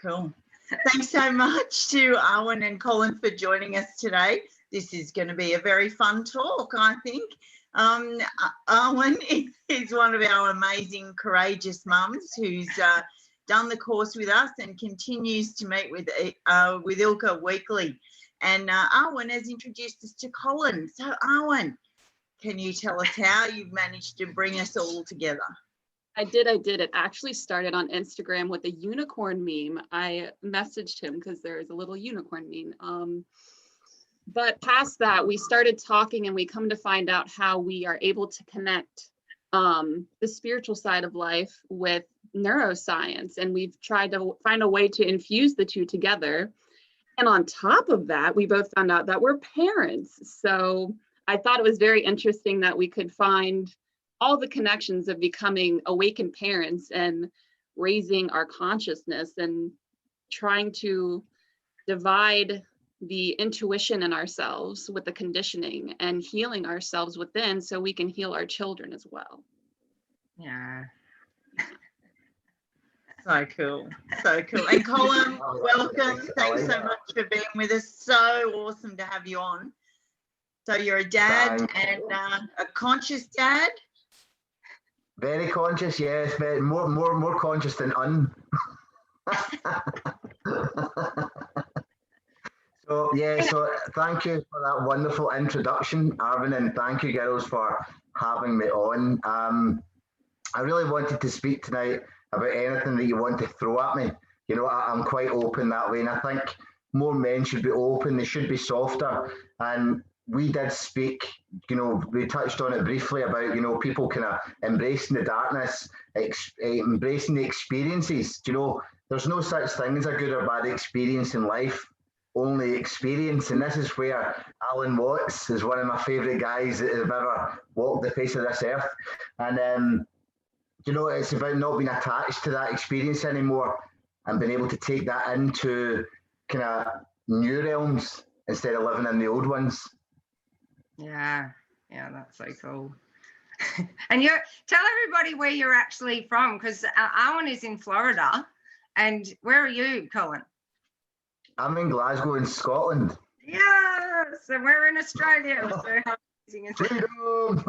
Cool. Thanks so much to Arwen and Colin for joining us today. This is going to be a very fun talk, I think. Arwen is one of our amazing, courageous mums who's done the course with us and continues to meet with Ilka weekly. And Arwen has introduced us to Colin. So Arwen, can you tell us how you've managed to bring us all together? I did. It actually started on Instagram with a unicorn meme. I messaged him because there is a little unicorn meme. But past that, we started talking and we come to find out how we are able to connect the spiritual side of life with neuroscience. And we've tried to find a way to infuse the two together. And on top of that, we both found out that we're parents. So I thought it was very interesting that we could find all the connections of becoming awakened parents and raising our consciousness and trying to divide the intuition in ourselves with the conditioning and healing ourselves within so we can heal our children as well. Yeah. So cool. So cool. And Colin, welcome. Thanks so much for being with us. So awesome to have you on. So you're a dad and a conscious dad? Very conscious, yes. Very, more conscious than un. So thank you for that wonderful introduction, Arwen, and thank you, girls, for having me on. I really wanted to speak tonight about anything that you want to throw at me. You know, I'm quite open that way, and I think more men should be open. They should be softer. And we did speak, you know, we touched on it briefly about, you know, people kind of embracing the darkness, embracing the experiences. You know, there's no such thing as a good or bad experience in life, only experience. And this is where Alan Watts is one of my favourite guys that have ever walked the face of this earth. And, you know, it's about not being attached to that experience anymore and being able to take that into kind of new realms instead of living in the old ones. Yeah, that's so cool. And tell everybody where you're actually from, because Arwen is in Florida. And where are you, Colin? I'm in Glasgow in Scotland. Yes, and we're in Australia. So how amazing is it? Freedom!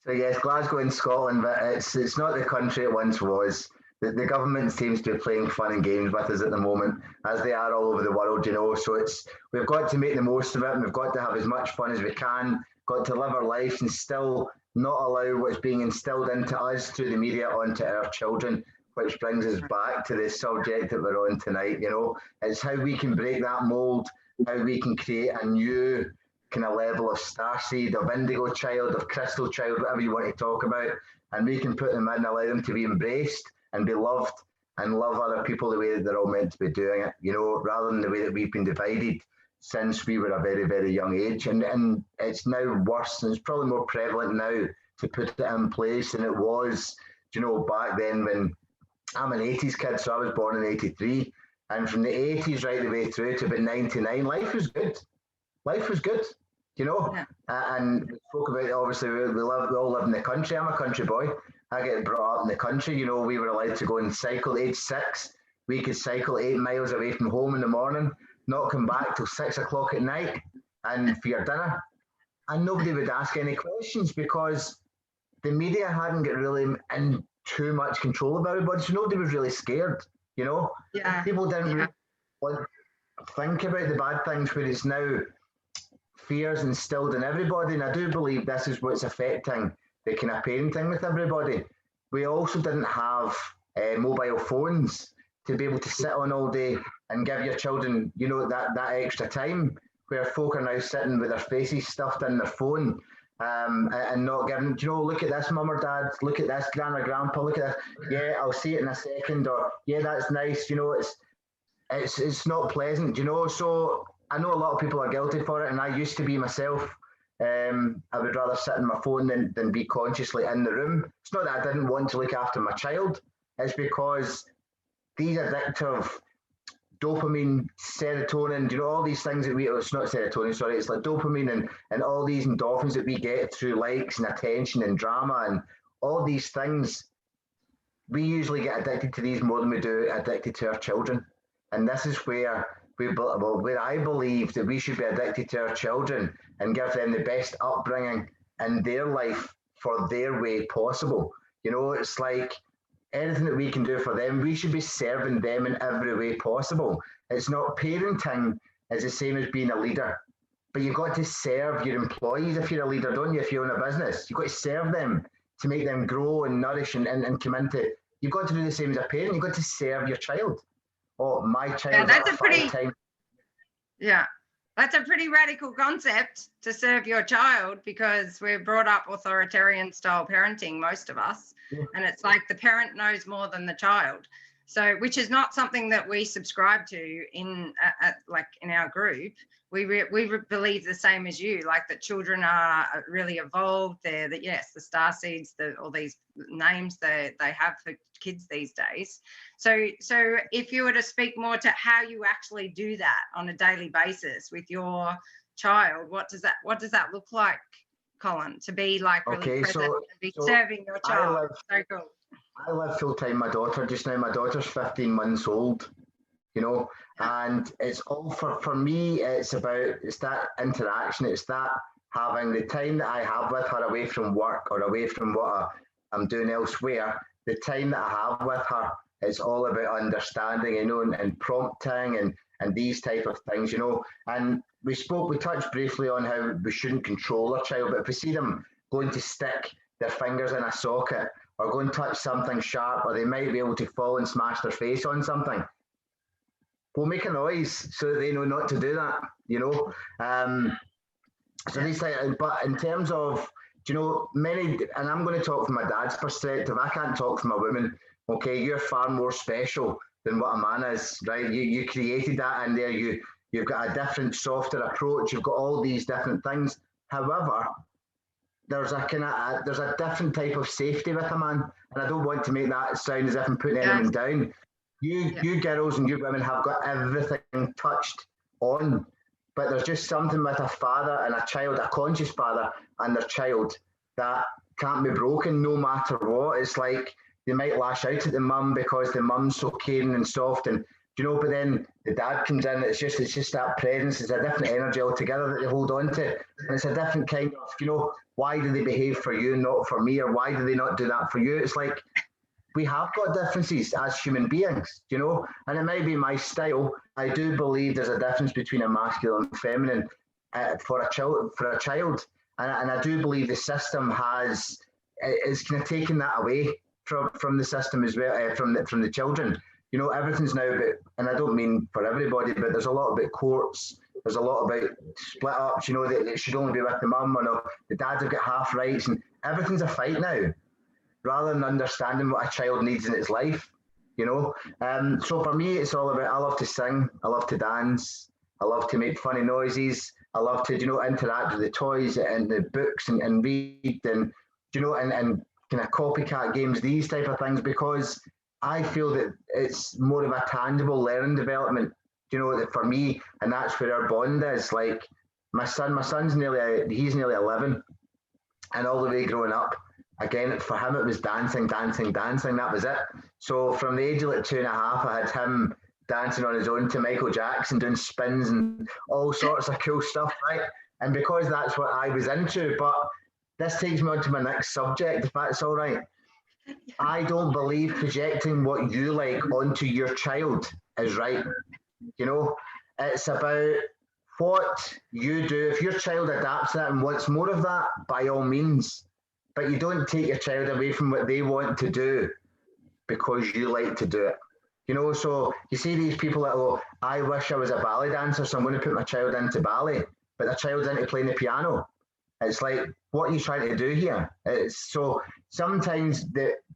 So yes, Glasgow in Scotland, but it's not the country it once was. The government seems to be playing fun and games with us at the moment, as they are all over the world, you know. So we've got to make the most of it, and we've got to have as much fun as we can, got to live our lives and still not allow what's being instilled into us through the media onto our children, which brings us back to the subject that we're on tonight, you know. It's how we can break that mould, how we can create a new kind of level of starseed, of indigo child, of crystal child, whatever you want to talk about, and we can put them in and allow them to be embraced and be loved and love other people the way that they're all meant to be doing it, you know, rather than the way that we've been divided since we were a very, very young age. And it's now worse, and it's probably more prevalent now to put it in place than it was, you know, back then. When I'm an 80s kid, so I was born in 83, and from the 80s right the way through to about 99, life was good. Life was good, you know. Yeah. And we spoke about it, obviously, we all live in the country. I'm a country boy. I get brought up in the country, you know. We were allowed to go and cycle at age 6. We could cycle 8 miles away from home in the morning, not come back till 6 o'clock at night and for your dinner. And nobody would ask any questions because the media hadn't got really in too much control of everybody. So nobody was really scared, you know. Yeah. People didn't really think about the bad things, where it's now fears instilled in everybody. And I do believe this is what's affecting the kind of parenting with everybody. We also didn't have mobile phones to be able to sit on all day and give your children, you know, that extra time, where folk are now sitting with their faces stuffed in their phone and not giving, you know, look at this, mum or dad, look at this, gran or grandpa, look at this, yeah, I'll see it in a second, or yeah, that's nice, you know. It's not pleasant, you know. So I know a lot of people are guilty for it, and I used to be myself. I would rather sit on my phone than be consciously in the room. It's not that I didn't want to look after my child. It's because these addictive dopamine, serotonin, you know, all these things that it's not serotonin, sorry, it's like dopamine and all these endorphins that we get through likes and attention and drama and all these things we usually get addicted to these more than we do addicted to our children. And this is where where I believe that we should be addicted to our children and give them the best upbringing in their life for their way possible. You know, it's like anything that we can do for them, we should be serving them in every way possible. It's not parenting is the same as being a leader, but you've got to serve your employees if you're a leader, don't you? If you own a business, you've got to serve them to make them grow and nourish and come into. You've got to do the same as a parent. You've got to serve your child. Oh, my child. Yeah, that's a pretty radical concept, to serve your child, because we're brought up authoritarian style parenting, most of us. Yeah. And it's like the parent knows more than the child. So, which is not something that we subscribe to in like in our group. We believe the same as you, like that children are really evolved. They're the star seeds, all these names they have for kids these days. So if you were to speak more to how you actually do that on a daily basis with your child, what does that look like, Colin? To be like really present and be serving your child. So cool. I live full time. My daughter just now. My daughter's 15 months old. You know, and it's all for me. It's that interaction. It's that having the time that I have with her away from work or away from what I'm doing elsewhere. The time that I have with her, it's all about understanding, you know, and prompting and these type of things, you know. And we touched briefly on how we shouldn't control our child, but if we see them going to stick their fingers in a socket or going to touch something sharp, or they might be able to fall and smash their face on something, we'll make a noise so that they know not to do that, you know. So these things, but in terms of, you know, and I'm going to talk from my dad's perspective. I can't talk from a woman. Okay, you're far more special than what a man is, right? You created that in there. You've got a different, softer approach. You've got all these different things. However, there's a different type of safety with a man, and I don't want to make that sound as if I'm putting anyone down. You girls and you women have got everything touched on, but there's just something with a father and a child, a conscious father and their child, that can't be broken no matter what. It's like they might lash out at the mum because the mum's so caring and soft, and you know, but then the dad comes in. It's just that presence. It's a different energy altogether that they hold on to, and it's a different kind of, you know, why do they behave for you, not for me, or why do they not do that for you? It's like, we have got differences as human beings, you know, and it might be my style. I do believe there's a difference between a masculine and feminine for a child, and I do believe the system is kind of taking that away from the system as well, from the children. You know, everything's now about, and I don't mean for everybody, but there's a lot about courts. There's a lot about split ups. You know, that it should only be with the mum, or no, the dads have got half rights, and everything's a fight now, rather than understanding what a child needs in its life, you know. So for me, it's all about, I love to sing, I love to dance, I love to make funny noises, I love to, you know, interact with the toys and the books and read, and, you know, and kind of copycat games, these type of things, because I feel that it's more of a tangible learning development, you know, that for me, and that's where our bond is. Like my son's he's nearly 11, and all the way growing up, again, for him, it was dancing. That was it. So from the age of like 2.5, I had him dancing on his own to Michael Jackson, doing spins and all sorts of cool stuff, right? And because that's what I was into, but this takes me on to my next subject, if that's all right. I don't believe projecting what you like onto your child is right. You know, it's about what you do. If your child adapts that and wants more of that, by all means. But you don't take your child away from what they want to do because you like to do it. You know, so you see these people that go, I wish I was a ballet dancer, so I'm going to put my child into ballet, but the child's into playing the piano. It's like, what are you trying to do here? So sometimes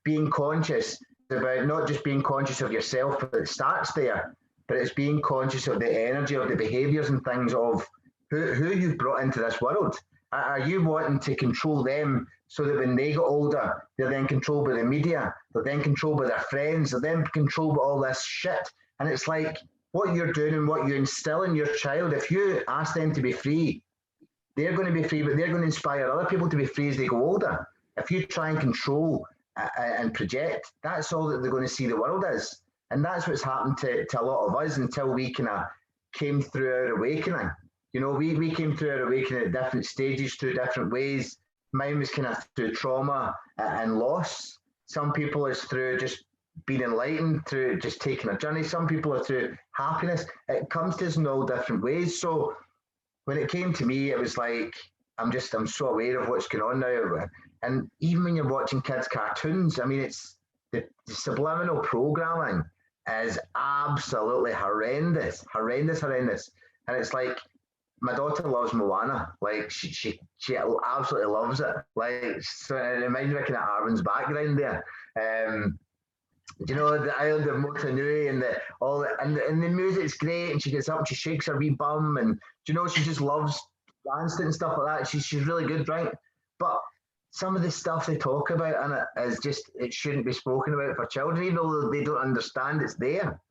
being conscious is about not just being conscious of yourself, but it starts there, but it's being conscious of the energy, of the behaviours and things of who you've brought into this world. Are you wanting to control them so that when they get older, they're then controlled by the media, they're then controlled by their friends, they're then controlled by all this shit? And it's like, what you're doing and what you instill in your child, if you ask them to be free, they're going to be free, but they're going to inspire other people to be free as they go older. If you try and control and project. That's all that they're going to see the world as. And that's what's happened to a lot of us until we kind of came through our awakening. You know, we came through our awakening at different stages, through different ways. Mine was kind of through trauma and loss. Some people is through just being enlightened, through just taking a journey. Some people are through happiness. It comes to us in all different ways. So when it came to me, it was like, I'm so aware of what's going on now. And even when you're watching kids' cartoons, I mean, it's the subliminal programming is absolutely horrendous. And it's like, my daughter loves Moana. Like she absolutely loves it. Like, so it reminds me of kind of Arwen's background there. You know, the island of Motunui and and the music's great, and she gets up, she shakes her wee bum, and you know, she just loves dancing and stuff like that. She's really good, right? But some of the stuff they talk about in it is just, it shouldn't be spoken about for children, even though they don't understand it's there.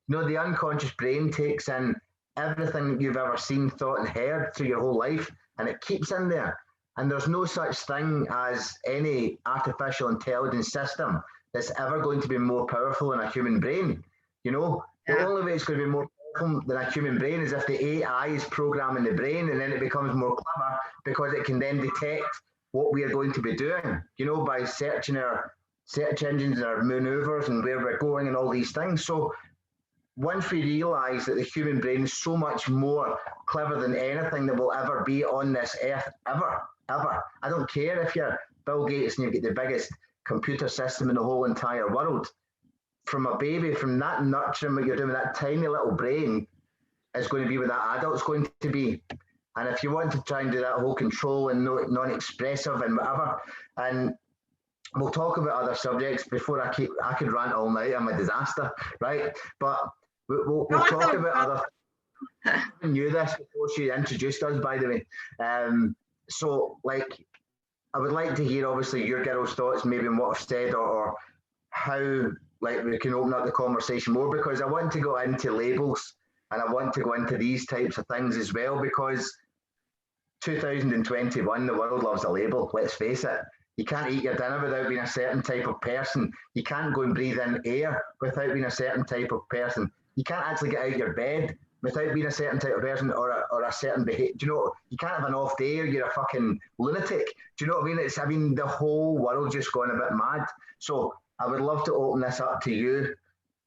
You know, the unconscious brain takes in everything that you've ever seen, thought, and heard through your whole life, and it keeps in there. And there's no such thing as any artificial intelligence system that's ever going to be more powerful than a human brain. You know, the only way it's going to be more powerful than a human brain is if the AI is programming the brain, and then it becomes more clever because it can then detect what we are going to be doing, you know, by searching our search engines and our maneuvers and where we're going and all these things. So once we realise that the human brain is so much more clever than anything that will ever be on this earth, ever. I don't care if you're Bill Gates and you get the biggest computer system in the whole entire world. From a baby, from that nurturing what you're doing, that tiny little brain is going to be what that adult's going to be. And if you want to try and do that whole control and non-expressive and whatever, and we'll talk about other subjects before I could rant all night. I'm a disaster, right? But we'll talk about other. I knew this before she introduced us, by the way. So, like, I would like to hear, obviously, your girls' thoughts, maybe on what I've said, or how, like, we can open up the conversation more, because I want to go into labels and I want to go into these types of things as well, because 2021, the world loves a label. Let's face it. You can't eat your dinner without being a certain type of person. You can't go and breathe in air without being a certain type of person. You can't actually get out of your bed without being a certain type of person or a certain behavior. Do you know, you can't have an off day or you're a fucking lunatic. Do you know what I mean? The whole world just going a bit mad. So I would love to open this up to you,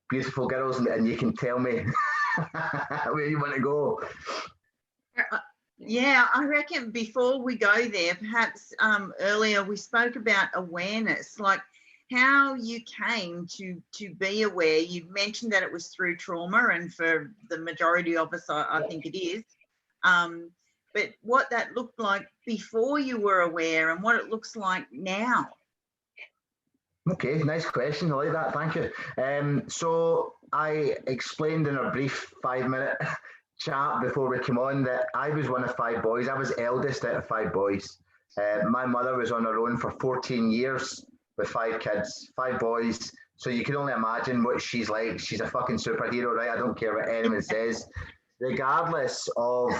beautiful girls, and you can tell me where you want to go. Yeah, I reckon before we go there, perhaps earlier we spoke about awareness, like how you came to be aware. You mentioned that it was through trauma, and for the majority of us, I think it is. But what that looked like before you were aware and what it looks like now. Okay, nice question. I like that. Thank you. So I explained in a brief 5-minute chat before we came on that I was one of 5 boys. I was eldest out of 5 boys. My mother was on her own for 14 years with 5 kids, 5 boys. So you can only imagine what she's like. She's a fucking superhero, right? I don't care what anyone says. Regardless of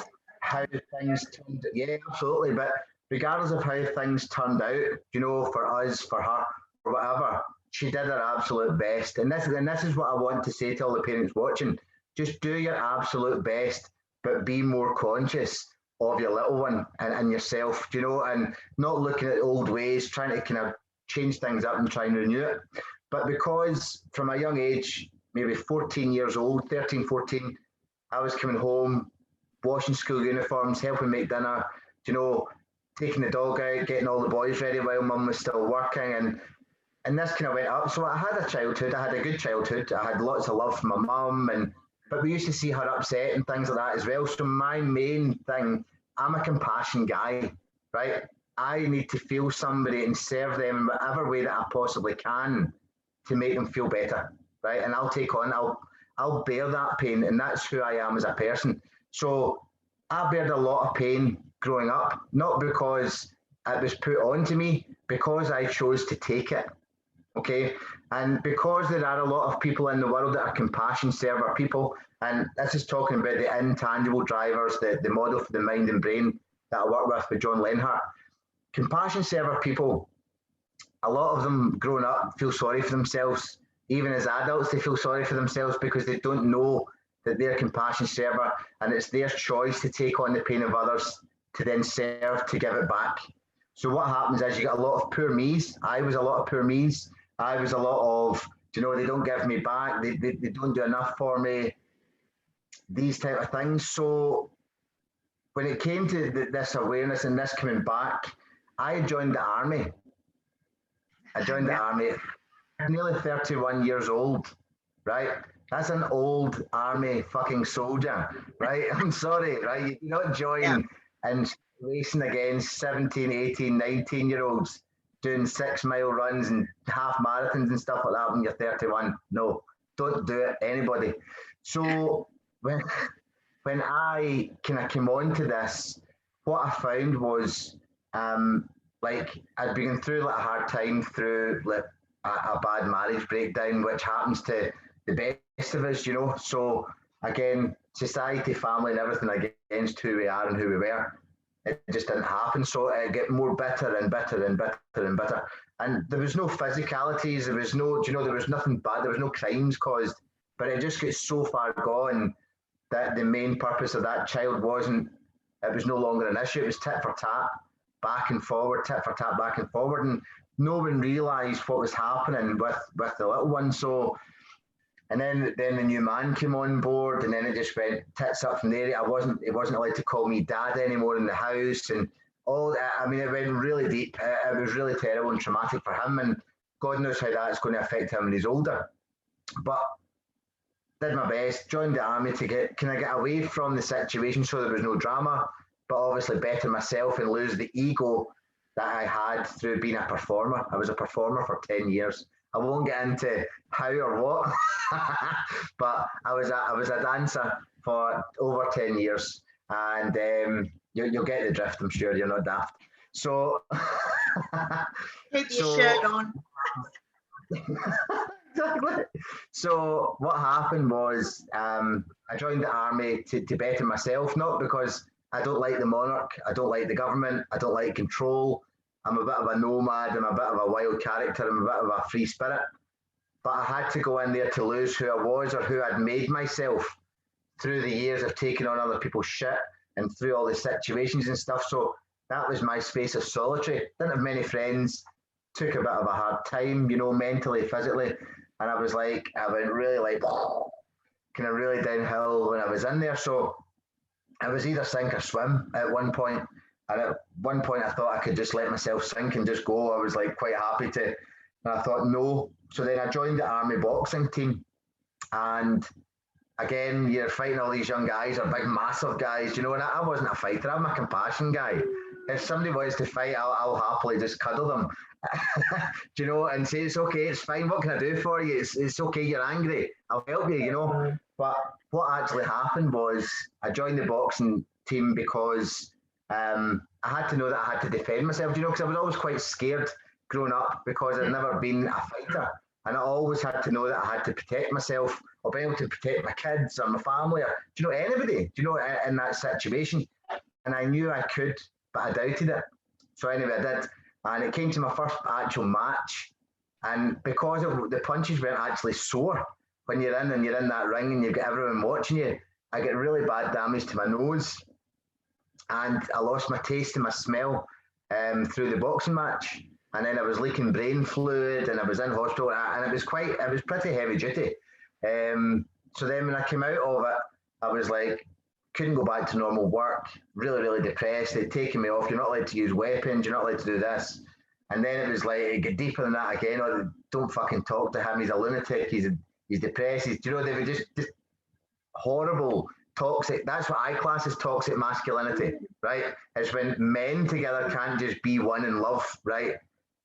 how things turned out, yeah, absolutely. But regardless of how things turned out, you know, for us, for her, or whatever, she did her absolute best. And this is what I want to say to all the parents watching. Just do your absolute best, but be more conscious of your little one and yourself, you know, and not looking at old ways, trying to kind of change things up and try and renew it. But because from a young age, maybe 14 years old, 13, 14, I was coming home, washing school uniforms, helping make dinner, you know, taking the dog out, getting all the boys ready while mum was still working. And this kind of went up. So I had a childhood. I had a good childhood. I had lots of love from my mum, but we used to see her upset and things like that as well. So my main thing, I'm a compassion guy, right? I need to feel somebody and serve them in whatever way that I possibly can to make them feel better, right? And I'll bear that pain, and that's who I am as a person. So I bared a lot of pain growing up, not because it was put onto me, because I chose to take it. Okay, and because there are a lot of people in the world that are compassion server people, and this is talking about the intangible drivers, the model for the mind and brain that I work with John Lenhart. Compassion server people a lot of them growing up feel sorry for themselves. Even as adults, they feel sorry for themselves because they don't know that they're compassion server, and it's their choice to take on the pain of others to then serve, to give it back. So what happens is you get a lot of poor me's. I was a lot of poor me's. I was a lot of, you know, they don't give me back. They don't do enough for me. These type of things. So when it came to this awareness and this coming back, I joined the army. I joined the army at nearly 31 years old, right? That's an old army fucking soldier, right? I'm sorry, right? You don't join and racing against 17, 18, 19-year-olds doing 6-mile runs and half marathons and stuff like that when you're 31. No, don't do it, anybody. So when I kind of came on to this, what I found was like I'd been through like a hard time through like a bad marriage breakdown, which happens to the best of us, you know. So again, society, family and everything against who we are and who we were, it just didn't happen. So it get more bitter and bitter and bitter and bitter. And there was no physicalities, there was no, you know, there was nothing bad, there was no crimes caused, but it just gets so far gone that the main purpose of that child it was no longer an issue. It was tit for tat, back and forward, tit for tat, back and forward. And no one realised what was happening with the little one. So, and then the new man came on board, and then it just went tits up from there. He wasn't allowed to call me dad anymore in the house, and all that. I mean, it went really deep. It was really terrible and traumatic for him, and God knows how that's going to affect him when he's older. But did my best, joined the army to get away from the situation so there was no drama, but obviously better myself and lose the ego that I had through being a performer. I was a performer for 10 years. I won't get into how or what, but I was a dancer for over 10 years, and you'll get the drift, I'm sure. You're not daft. So keep your shirt on. Exactly. So what happened was I joined the army to better myself, not because I don't like the monarch, I don't like the government, I don't like control. I'm a bit of a nomad, I'm a bit of a wild character, I'm a bit of a free spirit. But I had to go in there to lose who I was or who I'd made myself through the years of taking on other people's shit and through all the situations and stuff. So that was my space of solitary. Didn't have many friends, took a bit of a hard time, you know, mentally, physically. And I was like, I went really like, kind of really downhill when I was in there. So I was either sink or swim at one point. And at one point I thought I could just let myself sink and just go. I was like quite happy to, and I thought no. So then I joined the army boxing team. And again, you're fighting all these young guys, or big, massive guys, you know, and I wasn't a fighter. I'm a compassion guy. If somebody wants to fight, I'll happily just cuddle them. Do you know, and say it's okay, it's fine, what can I do for you? It's okay, you're angry, I'll help you, you know. But what actually happened was I joined the boxing team because I had to know that I had to defend myself, you know, because I was always quite scared growing up because I'd never been a fighter, and I always had to know that I had to protect myself or be able to protect my kids or my family or, do you know, anybody, do you know, in that situation. And I knew I could, but I doubted it. So anyway, I did. And it came to my first actual match. And because the punches weren't actually sore, when you're in and you're in that ring and you've got everyone watching you, I get really bad damage to my nose. And I lost my taste and my smell through the boxing match. And then I was leaking brain fluid and I was in hospital, and it was pretty heavy duty. So then when I came out of it, I was like, couldn't go back to normal work, really, really depressed. They'd taken me off. You're not allowed to use weapons. You're not allowed to do this. And then it was like, it got deeper than that again. Oh, don't fucking talk to him. He's a lunatic. He's depressed. You know, they were just horrible, toxic. That's what I class as toxic masculinity, right? It's when men together can't just be one in love, right?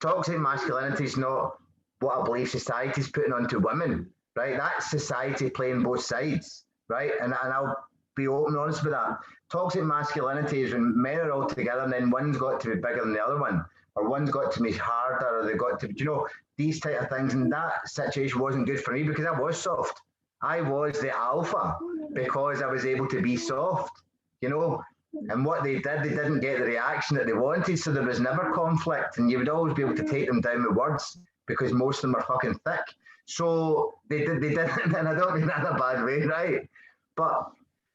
Toxic masculinity is not what I believe society's putting onto women, right? That's society playing both sides, right? And I'll be open and honest with that. Toxic masculinity is when men are all together and then one's got to be bigger than the other one, or one's got to be harder, or they've got to, you know, these type of things. And that situation wasn't good for me because I was soft. I was the alpha because I was able to be soft, you know. And what they didn't get the reaction that they wanted, so there was never conflict, and you would always be able to take them down with words because most of them are fucking thick. So they didn't, and I don't mean that in a bad way, right? But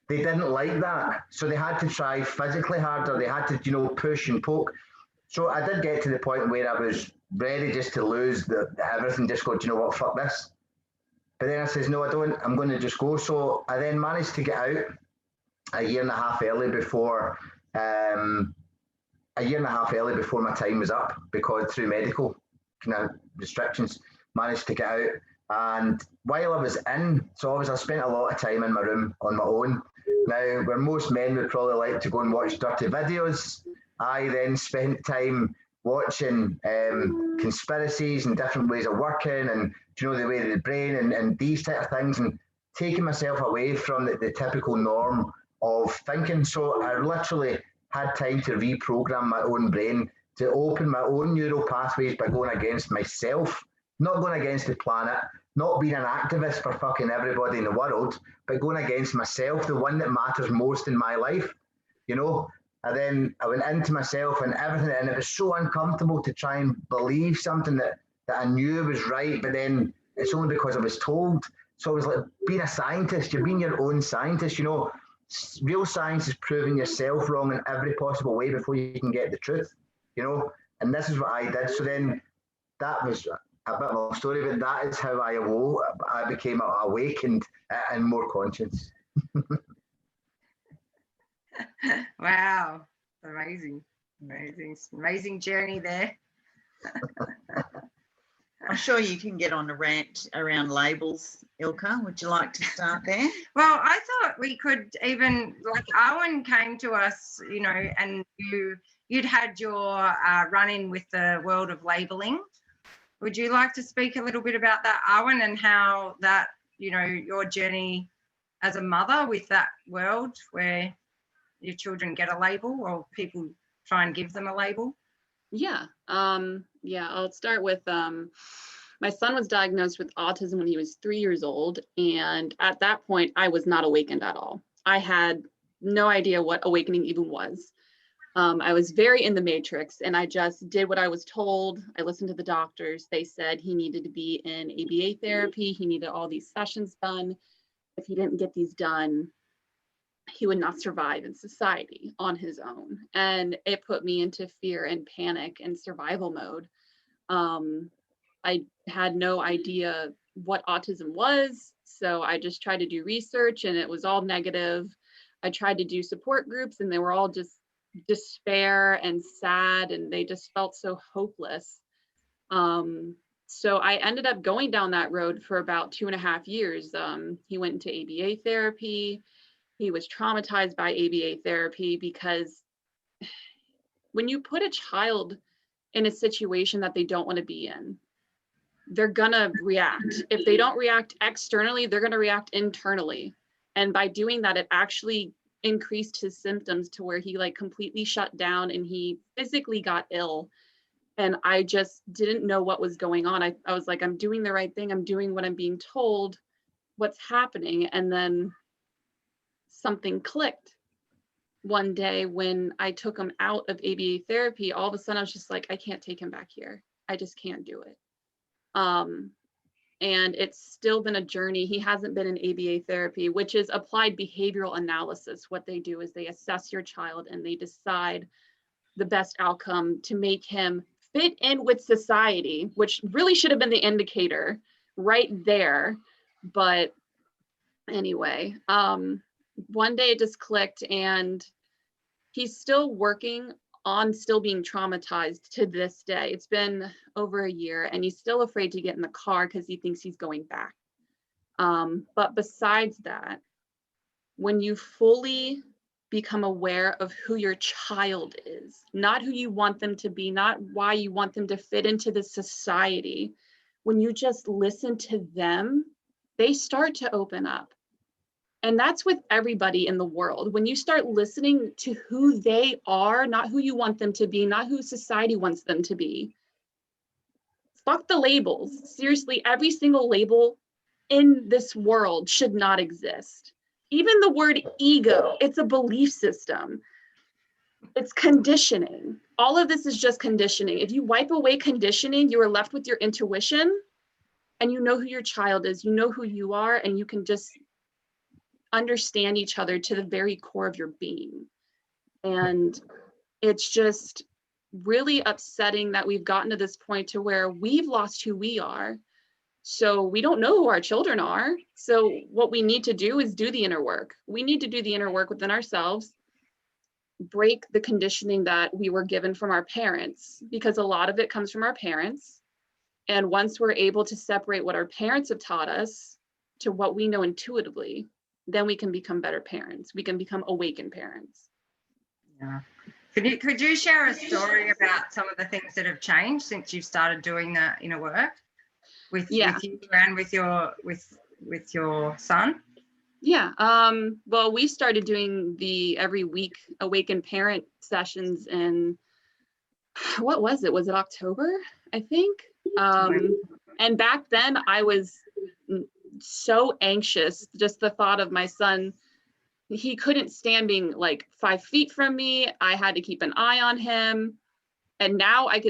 they didn't like that, so they had to try physically harder. They had to, you know, push and poke. So I did get to the point where I was ready just to lose everything, just go, do you know what, fuck this. But then I says, no, I don't. I'm going to just go. So I then managed to get out a year and a half early before my time was up, because through medical kind of restrictions, managed to get out. And while I was in, so obviously I spent a lot of time in my room on my own. Now, where most men would probably like to go and watch dirty videos, I then spent time watching conspiracies and different ways of working, and, you know, the way of the brain and these type of things, and taking myself away from the typical norm of thinking. So I literally had time to reprogram my own brain, to open my own neural pathways by going against myself, not going against the planet, not being an activist for fucking everybody in the world, but going against myself, the one that matters most in my life, you know. And then I went into myself and everything, and it was so uncomfortable to try and believe something that I knew was right, but then it's only because I was told. So it was like being a scientist, you're being your own scientist, you know. Real science is proving yourself wrong in every possible way before you can get the truth, you know. And this is what I did. So then that was a bit of a story, but that is how I awoke. I became awakened and more conscious. Wow, amazing journey there. I'm sure you can get on a rant around labels, Ilka. Would you like to start there? Well, I thought we could even, like, Arwen came to us, you know, and you'd had your run-in with the world of labeling. Would you like to speak a little bit about that, Arwen, and how that, you know, your journey as a mother with that world where your children get a label, or people try and give them a label? Yeah. I'll start with my son was diagnosed with autism when he was 3 years old. And at that point, I was not awakened at all. I had no idea what awakening even was. I was very in the matrix, and I just did what I was told. I listened to the doctors. They said he needed to be in ABA therapy. He needed all these sessions done. If he didn't get these done, he would not survive in society on his own. And it put me into fear and panic and survival mode. I had no idea what autism was. So I just tried to do research, and it was all negative. I tried to do support groups, and they were all just despair and sad, and they just felt so hopeless. So I ended up going down that road for about 2.5 years. He went into ABA therapy. He was traumatized by ABA therapy, because when you put a child in a situation that they don't want to be in, they're gonna react. If they don't react externally, they're gonna react internally. And by doing that, it actually increased his symptoms to where he like completely shut down and he physically got ill. And I just didn't know what was going on. I was like, I'm doing the right thing. I'm doing what I'm being told. What's happening? And then something clicked one day when I took him out of ABA therapy. All of a sudden I was just like, I can't take him back here. I just can't do it. And it's still been a journey. He hasn't been in ABA therapy, which is applied behavioral analysis. What they do is they assess your child and they decide the best outcome to make him fit in with society, which really should have been the indicator right there. But anyway, one day it just clicked, and he's still working on still being traumatized to this day. It's been over a year, and he's still afraid to get in the car because he thinks he's going back. But besides that, when you fully become aware of who your child is, not who you want them to be, not why you want them to fit into the society, when you just listen to them, they start to open up. And that's with everybody in the world. When you start listening to who they are, not who you want them to be, not who society wants them to be. Fuck the labels. Seriously, every single label in this world should not exist. Even the word ego, it's a belief system. It's conditioning. All of this is just conditioning. If you wipe away conditioning, you are left with your intuition, and you know who your child is, you know who you are, and you can just understand each other to the very core of your being. And it's just really upsetting that we've gotten to this point to where we've lost who we are. So we don't know who our children are. So what we need to do is do the inner work. We need to do the inner work within ourselves, break the conditioning that we were given from our parents, because a lot of it comes from our parents. And once we're able to separate what our parents have taught us to what we know intuitively, then we can become better parents. We can become awakened parents. Yeah. Could you share a story about some of the things that have changed since you've started doing that inner work with you and with your son? Yeah. Well, we started doing the every week awakened parent sessions in, what was it? Was it October? I think. And back then I was so anxious, just the thought of my son. He couldn't stand being like 5 feet from me. I had to keep an eye on him. And now I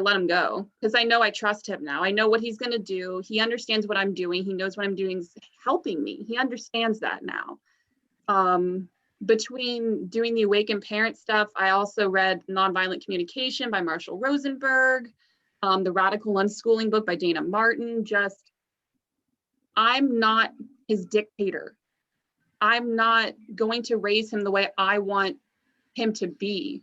let him go, because I know I trust him now. I know what he's going to do. He understands what I'm doing. He knows what I'm doing is helping me. He understands that now. Between doing the awakened parent stuff, I also read Nonviolent Communication by Marshall Rosenberg, the Radical Unschooling book by Dana Martin. I'm not his dictator. I'm not going to raise him the way I want him to be.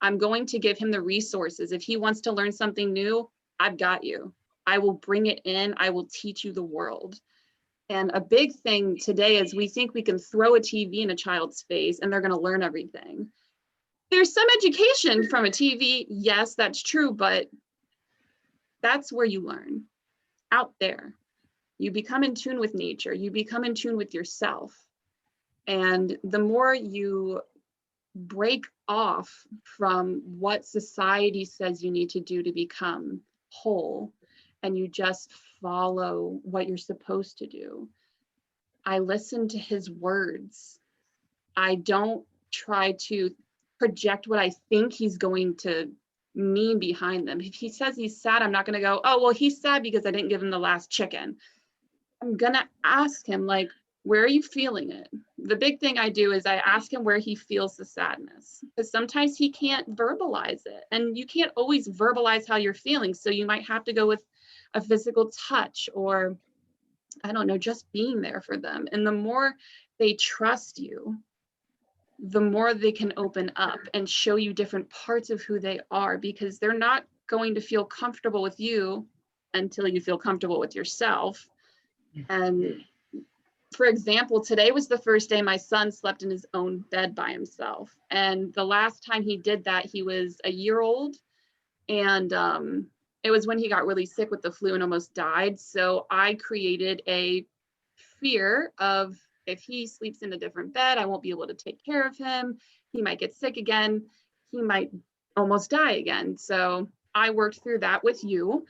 I'm going to give him the resources. If he wants to learn something new, I've got you. I will bring it in. I will teach you the world. And a big thing today is we think we can throw a TV in a child's face and they're going to learn everything. There's some education from a TV. Yes, that's true, but that's where you learn, out there. You become in tune with nature. You become in tune with yourself. And the more you break off from what society says you need to do to become whole, and you just follow what you're supposed to do. I listen to his words. I don't try to project what I think he's going to mean behind them. If he says he's sad, I'm not going to go, oh, well, he's sad because I didn't give him the last chicken. I'm going to ask him, like, where are you feeling it? The big thing I do is I ask him where he feels the sadness, because sometimes he can't verbalize it, and you can't always verbalize how you're feeling. So you might have to go with a physical touch, or I don't know, just being there for them. And the more they trust you, the more they can open up and show you different parts of who they are, because they're not going to feel comfortable with you until you feel comfortable with yourself. And for example, today was the first day my son slept in his own bed by himself. And the last time he did that, he was a year old. And it was when he got really sick with the flu and almost died. So I created a fear of, if he sleeps in a different bed, I won't be able to take care of him. He might get sick again. He might almost die again. So I worked through that with you.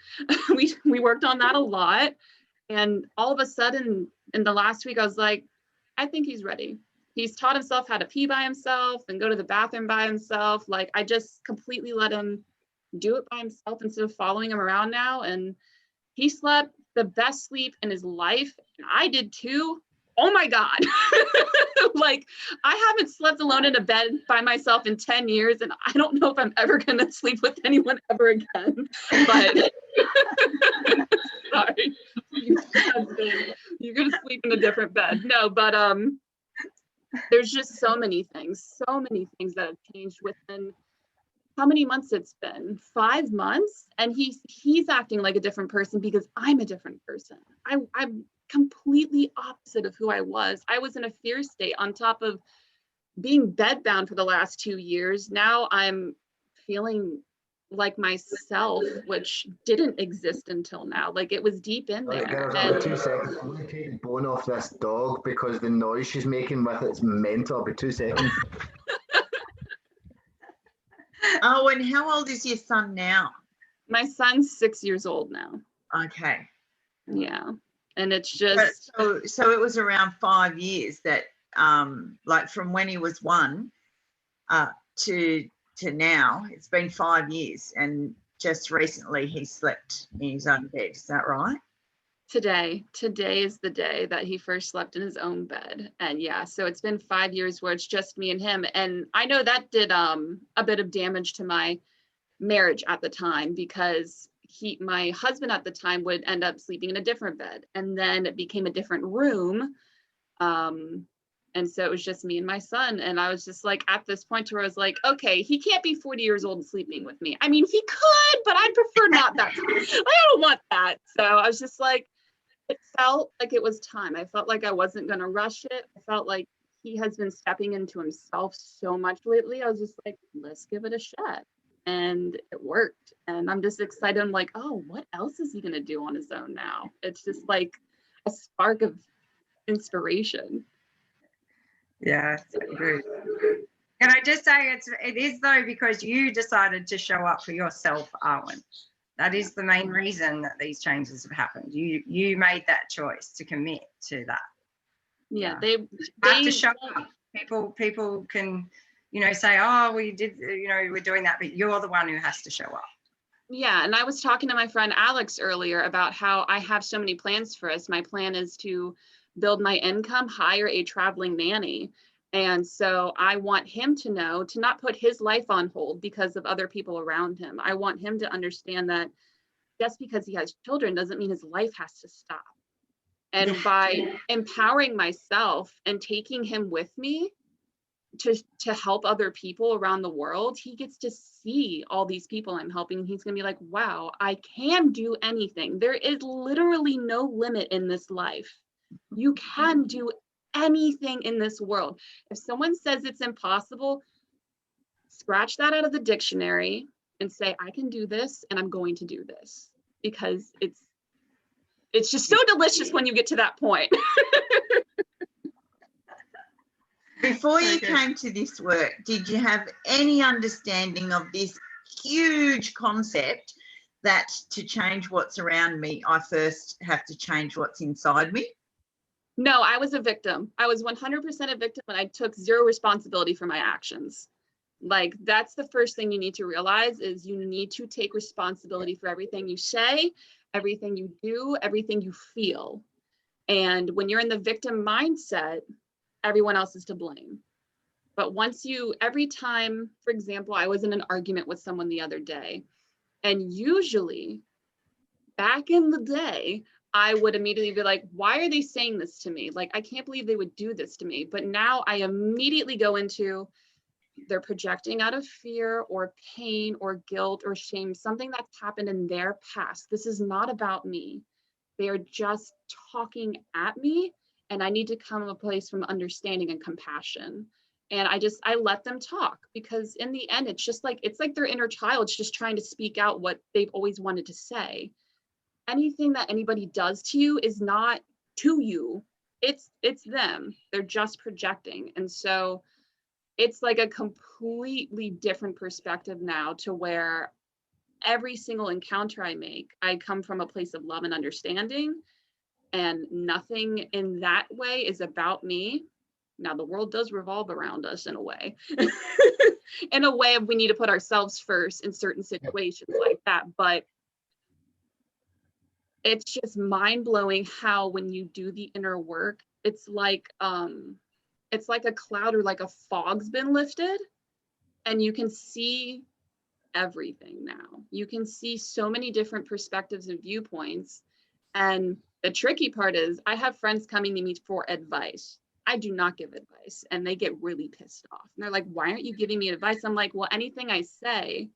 we worked on that a lot. And all of a sudden, in the last week, I was like, I think he's ready. He's taught himself how to pee by himself and go to the bathroom by himself. Like, I just completely let him do it by himself instead of following him around now. And he slept the best sleep in his life. And I did too. Oh my God. Like, I haven't slept alone in a bed by myself in 10 years. And I don't know if I'm ever going to sleep with anyone ever again. But sorry. You're going to sleep in a different bed. No, but there's just so many things that have changed within how many months it's been? 5 months. And he's acting like a different person because I'm a different person. I'm completely opposite of who I was. I was in a fear state on top of being bedbound for the last 2 years. Now I'm feeling like myself, which didn't exist until now. Like, it was deep in there. Girls, and 2 seconds. I'm going to take the bone off this dog because the noise she's making with it's mental. I'll be 2 seconds. Oh, and how old is your son now? My son's 6 years old now. Okay. Yeah. And it's just so it was around 5 years that like from when he was 1 to now, it's been 5 years, and just recently he slept in his own bed. Is that right? Today is the day that he first slept in his own bed. And yeah, so it's been 5 years where it's just me and him. And I know that did a bit of damage to my marriage at the time, because my husband at the time would end up sleeping in a different bed, and then it became a different room. And so it was just me and my son. And I was just like, at this point where I was like, okay, he can't be 40 years old and sleeping with me. I mean, he could, but I'd prefer not that. I don't want that. So I was just like, it felt like it was time. I felt like I wasn't going to rush it. I felt like he has been stepping into himself so much lately. I was just like, let's give it a shot. And it worked. And I'm just excited. I'm like, oh, what else is he going to do on his own now? It's just like a spark of inspiration. Yeah, so good. Can I just say it is though, because you decided to show up for yourself, Arwen. That is the main reason that these changes have happened. You made that choice to commit to that. Yeah, they have to show up. People can, say, oh, we did, we're doing that, but you're the one who has to show up. Yeah, and I was talking to my friend Alex earlier about how I have so many plans for us. My plan is to build my income, hire a traveling nanny. And so I want him to know to not put his life on hold because of other people around him. I want him to understand that just because he has children doesn't mean his life has to stop. And by empowering myself and taking him with me to help other people around the world, he gets to see all these people I'm helping. He's going to be like, wow, I can do anything. There is literally no limit in this life. You can do anything in this world. If someone says it's impossible, scratch that out of the dictionary and say, I can do this, and I'm going to do this, because it's just so delicious when you get to that point. Before you came to this work, did you have any understanding of this huge concept that to change what's around me, I first have to change what's inside me? No, I was a victim. I was 100% a victim, and I took zero responsibility for my actions. Like, that's the first thing you need to realize, is you need to take responsibility for everything you say, everything you do, everything you feel. And when you're in the victim mindset, everyone else is to blame. But every time, for example, I was in an argument with someone the other day, and usually back in the day, I would immediately be like, why are they saying this to me? Like, I can't believe they would do this to me. But now I immediately go into, they're projecting out of fear or pain or guilt or shame, something that's happened in their past. This is not about me. They are just talking at me, and I need to come to a place from understanding and compassion. And I let them talk, because in the end, it's like their inner child's just trying to speak out what they've always wanted to say. Anything that anybody does to you is not to you. It's them. They're just projecting. And so it's like a completely different perspective now, to where every single encounter I make, I come from a place of love and understanding, and nothing in that way is about me. Now, the world does revolve around us in a way, in a way of we need to put ourselves first in certain situations like that. But it's just mind-blowing how, when you do the inner work, it's like a cloud or like a fog's been lifted, and you can see everything now. You can see so many different perspectives and viewpoints. And the tricky part is, I have friends coming to me for advice. I do not give advice, and they get really pissed off. And they're like, why aren't you giving me advice? I'm like, well, anything I say,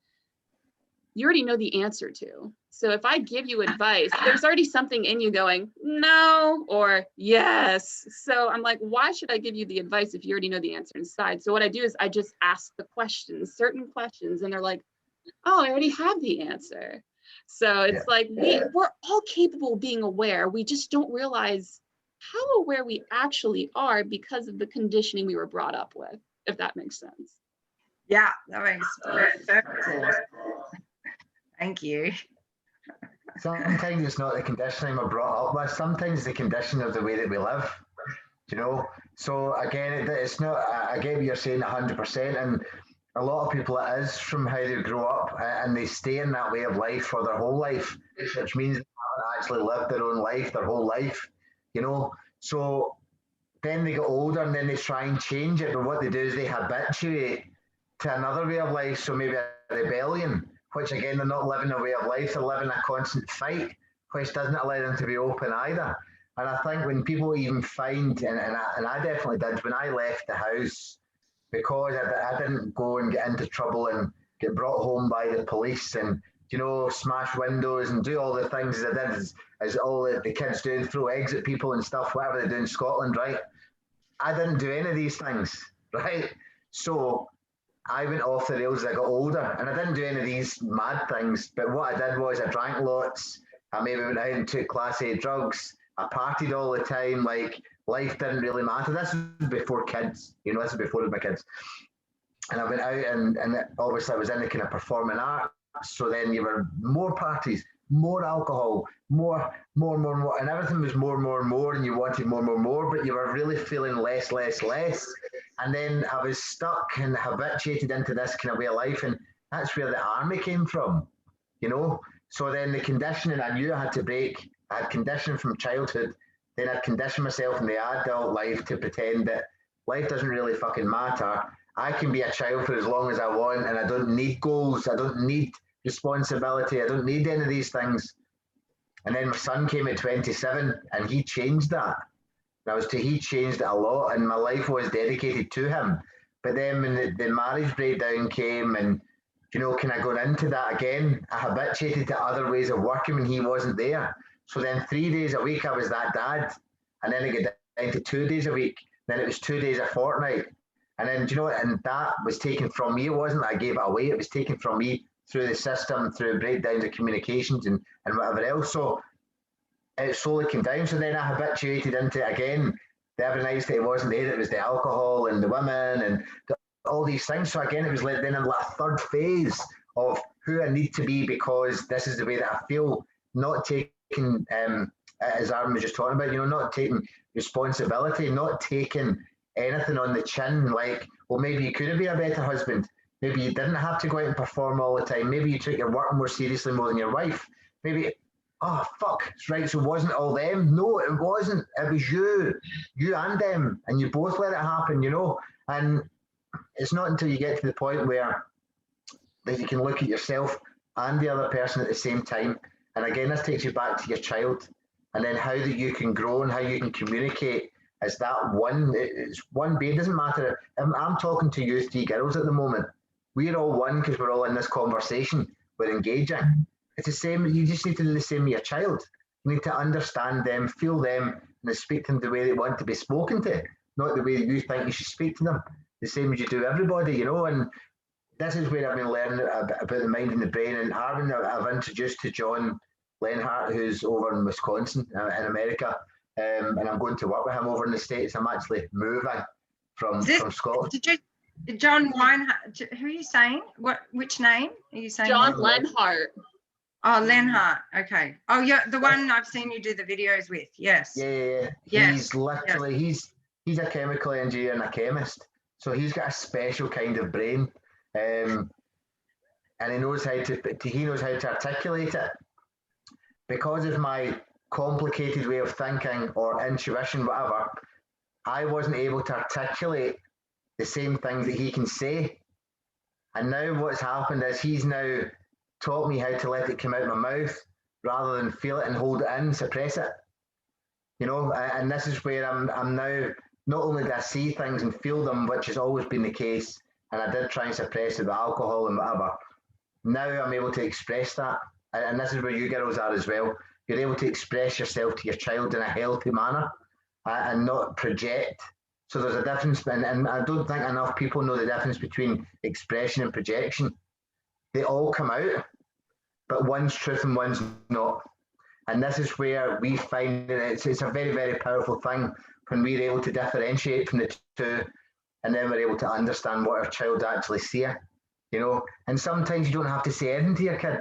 you already know the answer to. So if I give you advice, there's already something in you going, no, or yes. So I'm like, why should I give you the advice if you already know the answer inside? So what I do is I just ask the questions, certain questions, and they're like, oh, I already have the answer. So it's like, we're all capable of being aware. We just don't realize how aware we actually are because of the conditioning we were brought up with, if that makes sense. Yeah, that makes perfect sense. Thank you. Sometimes it's not the conditioning we're brought up with. Sometimes the conditioning of the way that we live. So again, it's not. I get what you're saying 100%, and a lot of people it is from how they grow up, and they stay in that way of life for their whole life, which means they haven't actually lived their own life their whole life, you know. So then they get older and then they try and change it, but what they do is they habituate to another way of life. So maybe a rebellion, which again, they're not living a way of life, they're living a constant fight, which doesn't allow them to be open either. And I think when people even find, and I definitely did, when I left the house, because I didn't go and get into trouble and get brought home by the police and, you know, smash windows and do all the things I did as all the kids do, and throw eggs at people and stuff, whatever they do in Scotland, right? I didn't do any of these things, right? So I went off the rails as I got older, and I didn't do any of these mad things, but what I did was I drank lots, I maybe went out and took Class A drugs, I partied all the time, like life didn't really matter. This was before kids, you know, this was before my kids. And I went out and obviously I was in the kind of performing arts, so then you were more parties, more alcohol, more, and everything was more, and you wanted more, but you were really feeling less. And then I was stuck and habituated into this kind of way of life, and that's where the army came from, you know. So then the conditioning I knew I had to break. I had conditioning from childhood, then I'd conditioned myself in the adult life to pretend that life doesn't really fucking matter. I can be a child for as long as I want, and I don't need goals, I don't need responsibility, I don't need any of these things. And then my son came at 27 and he changed that. He changed it a lot, and my life was dedicated to him. But then when the marriage breakdown came, and, you know, kind of going into that again, I habituated to other ways of working when he wasn't there. So then 3 days a week I was that dad, and then it got down to 2 days a week, then it was 2 days a fortnight. And then, you know, and that was taken from me. It wasn't that I gave it away, it was taken from me through the system, through breakdowns of communications and whatever else. So it slowly came down. So then I habituated into it again. The every night that it wasn't there, it was the alcohol and the women and all these things. So again, it was like then in like a third phase of who I need to be, because this is the way that I feel, not taking, as Arwen was just talking about, you know, not taking responsibility, not taking anything on the chin, like, well, maybe you could have been a better husband. Maybe you didn't have to go out and perform all the time. Maybe you took your work more seriously more than your wife. Maybe, oh, fuck, right, so it wasn't all them. No, it wasn't. It was you and them, and you both let it happen, you know. And it's not until you get to the point where that you can look at yourself and the other person at the same time. And again, this takes you back to your child, and then how that you can grow and how you can communicate as that one. It's one being. It doesn't matter. I'm talking to you three girls at the moment. We're all one because we're all in this conversation. We're engaging. It's the same. You just need to do the same with your child. You need to understand them, feel them, and speak to them the way they want to be spoken to, not the way you think you should speak to them. The same as you do everybody, you know. And this is where I've been learning about the mind and the brain. And Arwen, I've introduced to John Lenhart, who's over in Wisconsin, in America, and I'm going to work with him over in the States. I'm actually moving from Scotland. John Lenhart, who are you saying? Which name are you saying? John Lenhart. Oh, Lenhart. Okay. Oh, yeah, the one I've seen you do the videos with. Yes. Yeah. Yes. He's literally he's a chemical engineer and a chemist, so he's got a special kind of brain, and he knows how to articulate it. Because of my complicated way of thinking or intuition, whatever, I wasn't able to articulate the same things that he can say. And now what's happened is he's now taught me how to let it come out of my mouth rather than feel it and hold it in, suppress it. You know, and this is where I'm now, not only do I see things and feel them, which has always been the case, and I did try and suppress it with alcohol and whatever, now I'm able to express that. And this is where you girls are as well. You're able to express yourself to your child in a healthy manner and not project. So there's a difference, and I don't think enough people know the difference between expression and projection. They all come out, but one's truth and one's not. And this is where we find that it's a very, very powerful thing when we're able to differentiate from the two, and then we're able to understand what our child actually sees, you know. And sometimes you don't have to say anything to your kid.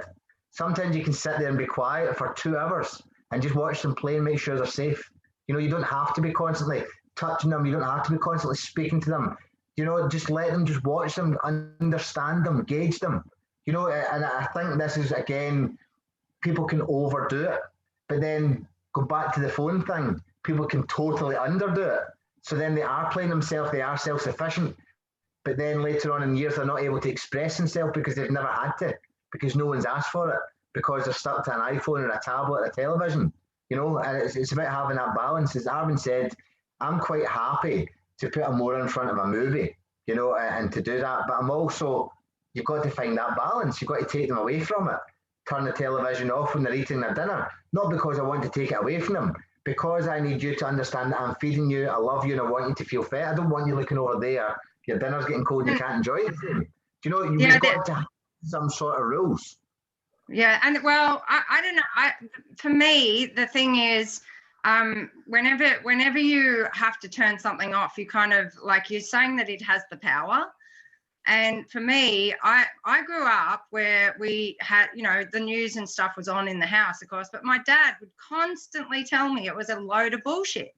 Sometimes you can sit there and be quiet for 2 hours and just watch them play and make sure they're safe. You know, you don't have to be constantly touching them. You don't have to be constantly speaking to them. You know, just let them, just watch them, understand them, gauge them. You know, and I think this is, again, people can overdo it, but then go back to the phone thing, people can totally underdo it. So then they are playing themselves, they are self-sufficient, but then later on in years, they're not able to express themselves because they've never had to, because no one's asked for it, because they're stuck to an iPhone or a tablet or a television, you know, and it's about having that balance. As Arwen said, I'm quite happy to put a more in front of a movie, you know, and to do that, but I'm also, you've got to find that balance. You've got to take them away from it. Turn the television off when they're eating their dinner. Not because I want to take it away from them, because I need you to understand that I'm feeding you, I love you, and I want you to feel fed. I don't want you looking over there, your dinner's getting cold and you can't enjoy it. Do you know, you've got to have some sort of rules. Yeah, and well, I don't know. For me, the thing is, whenever you have to turn something off, you kind of, like you're saying that it has the power. And for me, I grew up where we had, you know, the news and stuff was on in the house, of course, but my dad would constantly tell me it was a load of bullshit,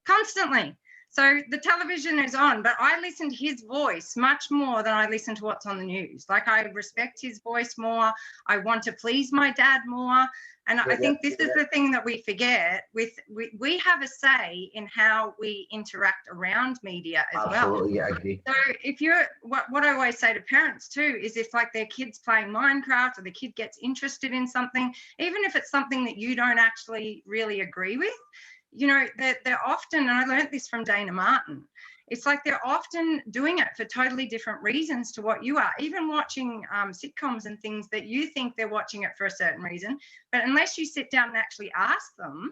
constantly. So the television is on, but I listen to his voice much more than I listen to what's on the news. Like, I respect his voice more. I want to please my dad more. And I think this is the thing that we forget. We have a say in how we interact around media as well. Absolutely, I agree. So if you're, what I always say to parents too, is if like their kid's playing Minecraft or the kid gets interested in something, even if it's something that you don't actually really agree with, you know, they're often, and I learned this from Dana Martin, it's like they're often doing it for totally different reasons to what you are. Even watching sitcoms and things that you think they're watching it for a certain reason, but unless you sit down and actually ask them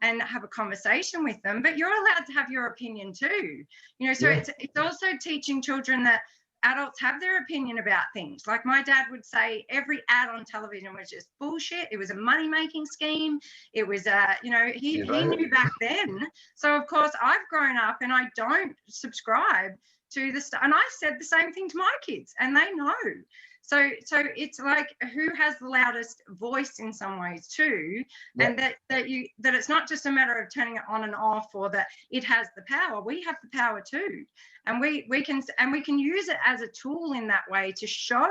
and have a conversation with them, but you're allowed to have your opinion too. You know, so it's also teaching children that adults have their opinion about things. Like my dad would say every ad on television was just bullshit. It was a money-making scheme. It was, you know, he knew back then. So of course I've grown up and I don't subscribe to the stuff. And I said the same thing to my kids and they know. So it's like, who has the loudest voice in some ways too, and that it's not just a matter of turning it on and off, or that it has the power. We have the power too, and we can use it as a tool in that way to show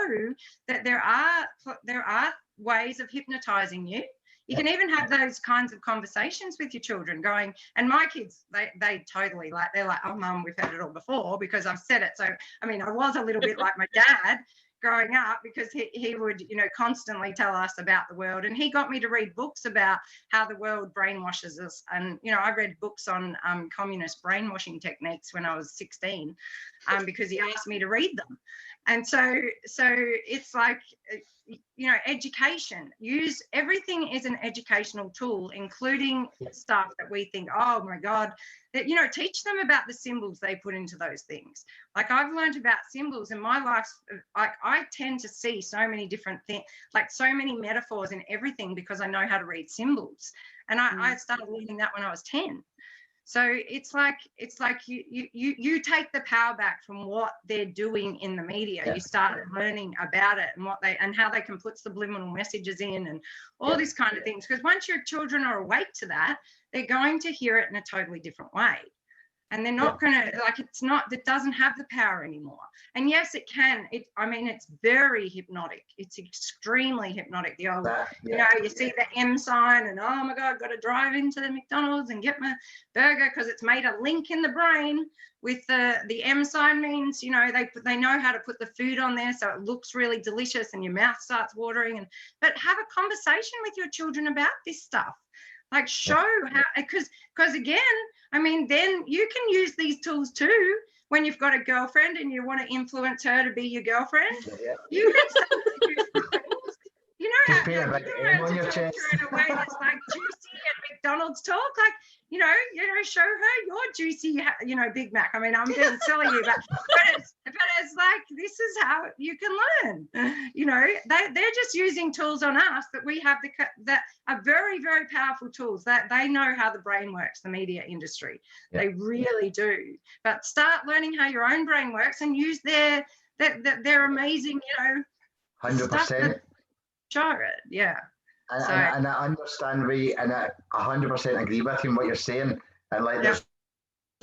that there are ways of hypnotizing you. You can even have those kinds of conversations with your children going, and my kids, they totally like, they're like, oh mum, we've heard it all before because I've said it. So I mean, I was a little bit like my dad growing up, because he would, you know, constantly tell us about the world, and he got me to read books about how the world brainwashes us. And you know, I read books on communist brainwashing techniques when I was 16, because he asked me to read them. And so it's like, you know, education, use everything is an educational tool, including stuff that we think, oh my God, that, you know, teach them about the symbols they put into those things. Like I've learned about symbols in my life. Like I tend to see so many different things, like so many metaphors in everything, because I know how to read symbols. And I started learning that when I was 10. So it's like you take the power back from what they're doing in the media. You start learning about it and how they can put subliminal messages in and all these kind of things. Because once your children are awake to that, they're going to hear it in a totally different way. And they're not going to, like, it doesn't have the power anymore. And yes, it can. I mean, it's very hypnotic. It's extremely hypnotic. The old, you know, you see the M sign and, oh my God, I've got to drive into the McDonald's and get my burger, because it's made a link in the brain with the M sign means, you know, they know how to put the food on there so it looks really delicious and your mouth starts watering. But have a conversation with your children about this stuff. Like show how, because again, I mean, then you can use these tools too when you've got a girlfriend and you want to influence her to be your girlfriend. You can start to use the tools. You know how to talk to her in a way that's like juicy and McDonald's talk, like, you know, show her your juicy, you know, Big Mac. I mean, I'm being silly, but it's like, this is how you can learn. You know, they're just using tools on us that we have that are very, very powerful tools that they know how the brain works, the media industry. They really do. But start learning how your own brain works and use their amazing, you know, 100%. Show it, And I understand and I 100% agree with you in what you're saying. And like, there's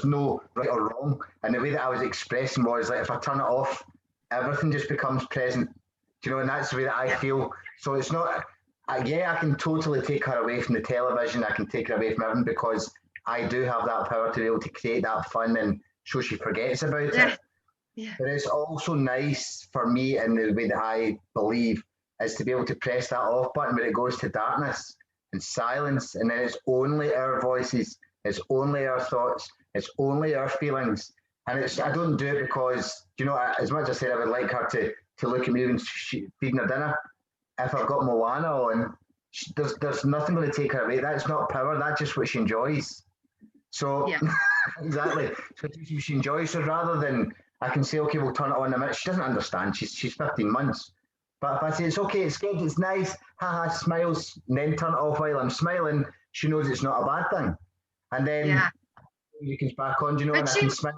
no right or wrong. And the way that I was expressing was like, if I turn it off, everything just becomes present. Do you know? And that's the way that I feel. So it's not, yeah, I can totally take her away from the television. I can take her away from everything because I do have that power to be able to create that fun and so she forgets about it. Yeah. But it's also nice for me in the way that I believe is to be able to press that off button when it goes to darkness and silence, and then it's only our voices, it's only our thoughts, it's only our feelings. And it's, I don't do it because, you know, as much as I said I would like her to look at me when she's feeding her dinner, if I've got Moana on, there's nothing going to take her away. That's not power, that's just what she enjoys. So, exactly. So she enjoys it rather than I can say, okay, we'll turn it on in a minute. She doesn't understand. She's 15 months. But if I say, it's okay, it's good, it's nice, haha, smiles, and then turn it off while I'm smiling, she knows it's not a bad thing. And then you can back on, you know, and I can smile.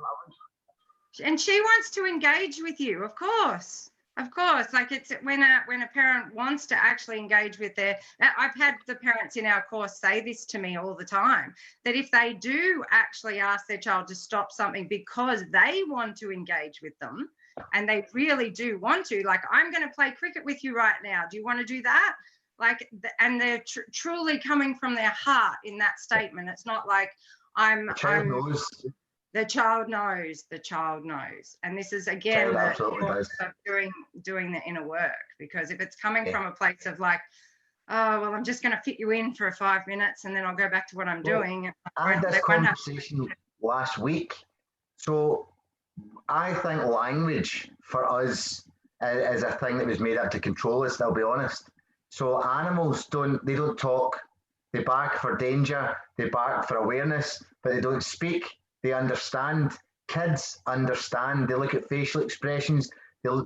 And she wants to engage with you, of course. Of course, like it's when a parent wants to actually engage with I've had the parents in our course say this to me all the time, that if they do actually ask their child to stop something because they want to engage with them, and they really do want to, like, I'm going to play cricket with you right now. Do you want to do that? Like, and they're truly coming from their heart in that statement. It's not like the child knows. And this is again the of doing the inner work, because if it's coming from a place of like, oh well, I'm just going to fit you in for 5 minutes and then I'll go back to what I'm doing. I had this conversation last week. So I think language for us is a thing that was made up to control us, I'll be honest. So animals don't talk, they bark for danger, they bark for awareness, but they don't speak. They understand. Kids understand. They look at facial expressions.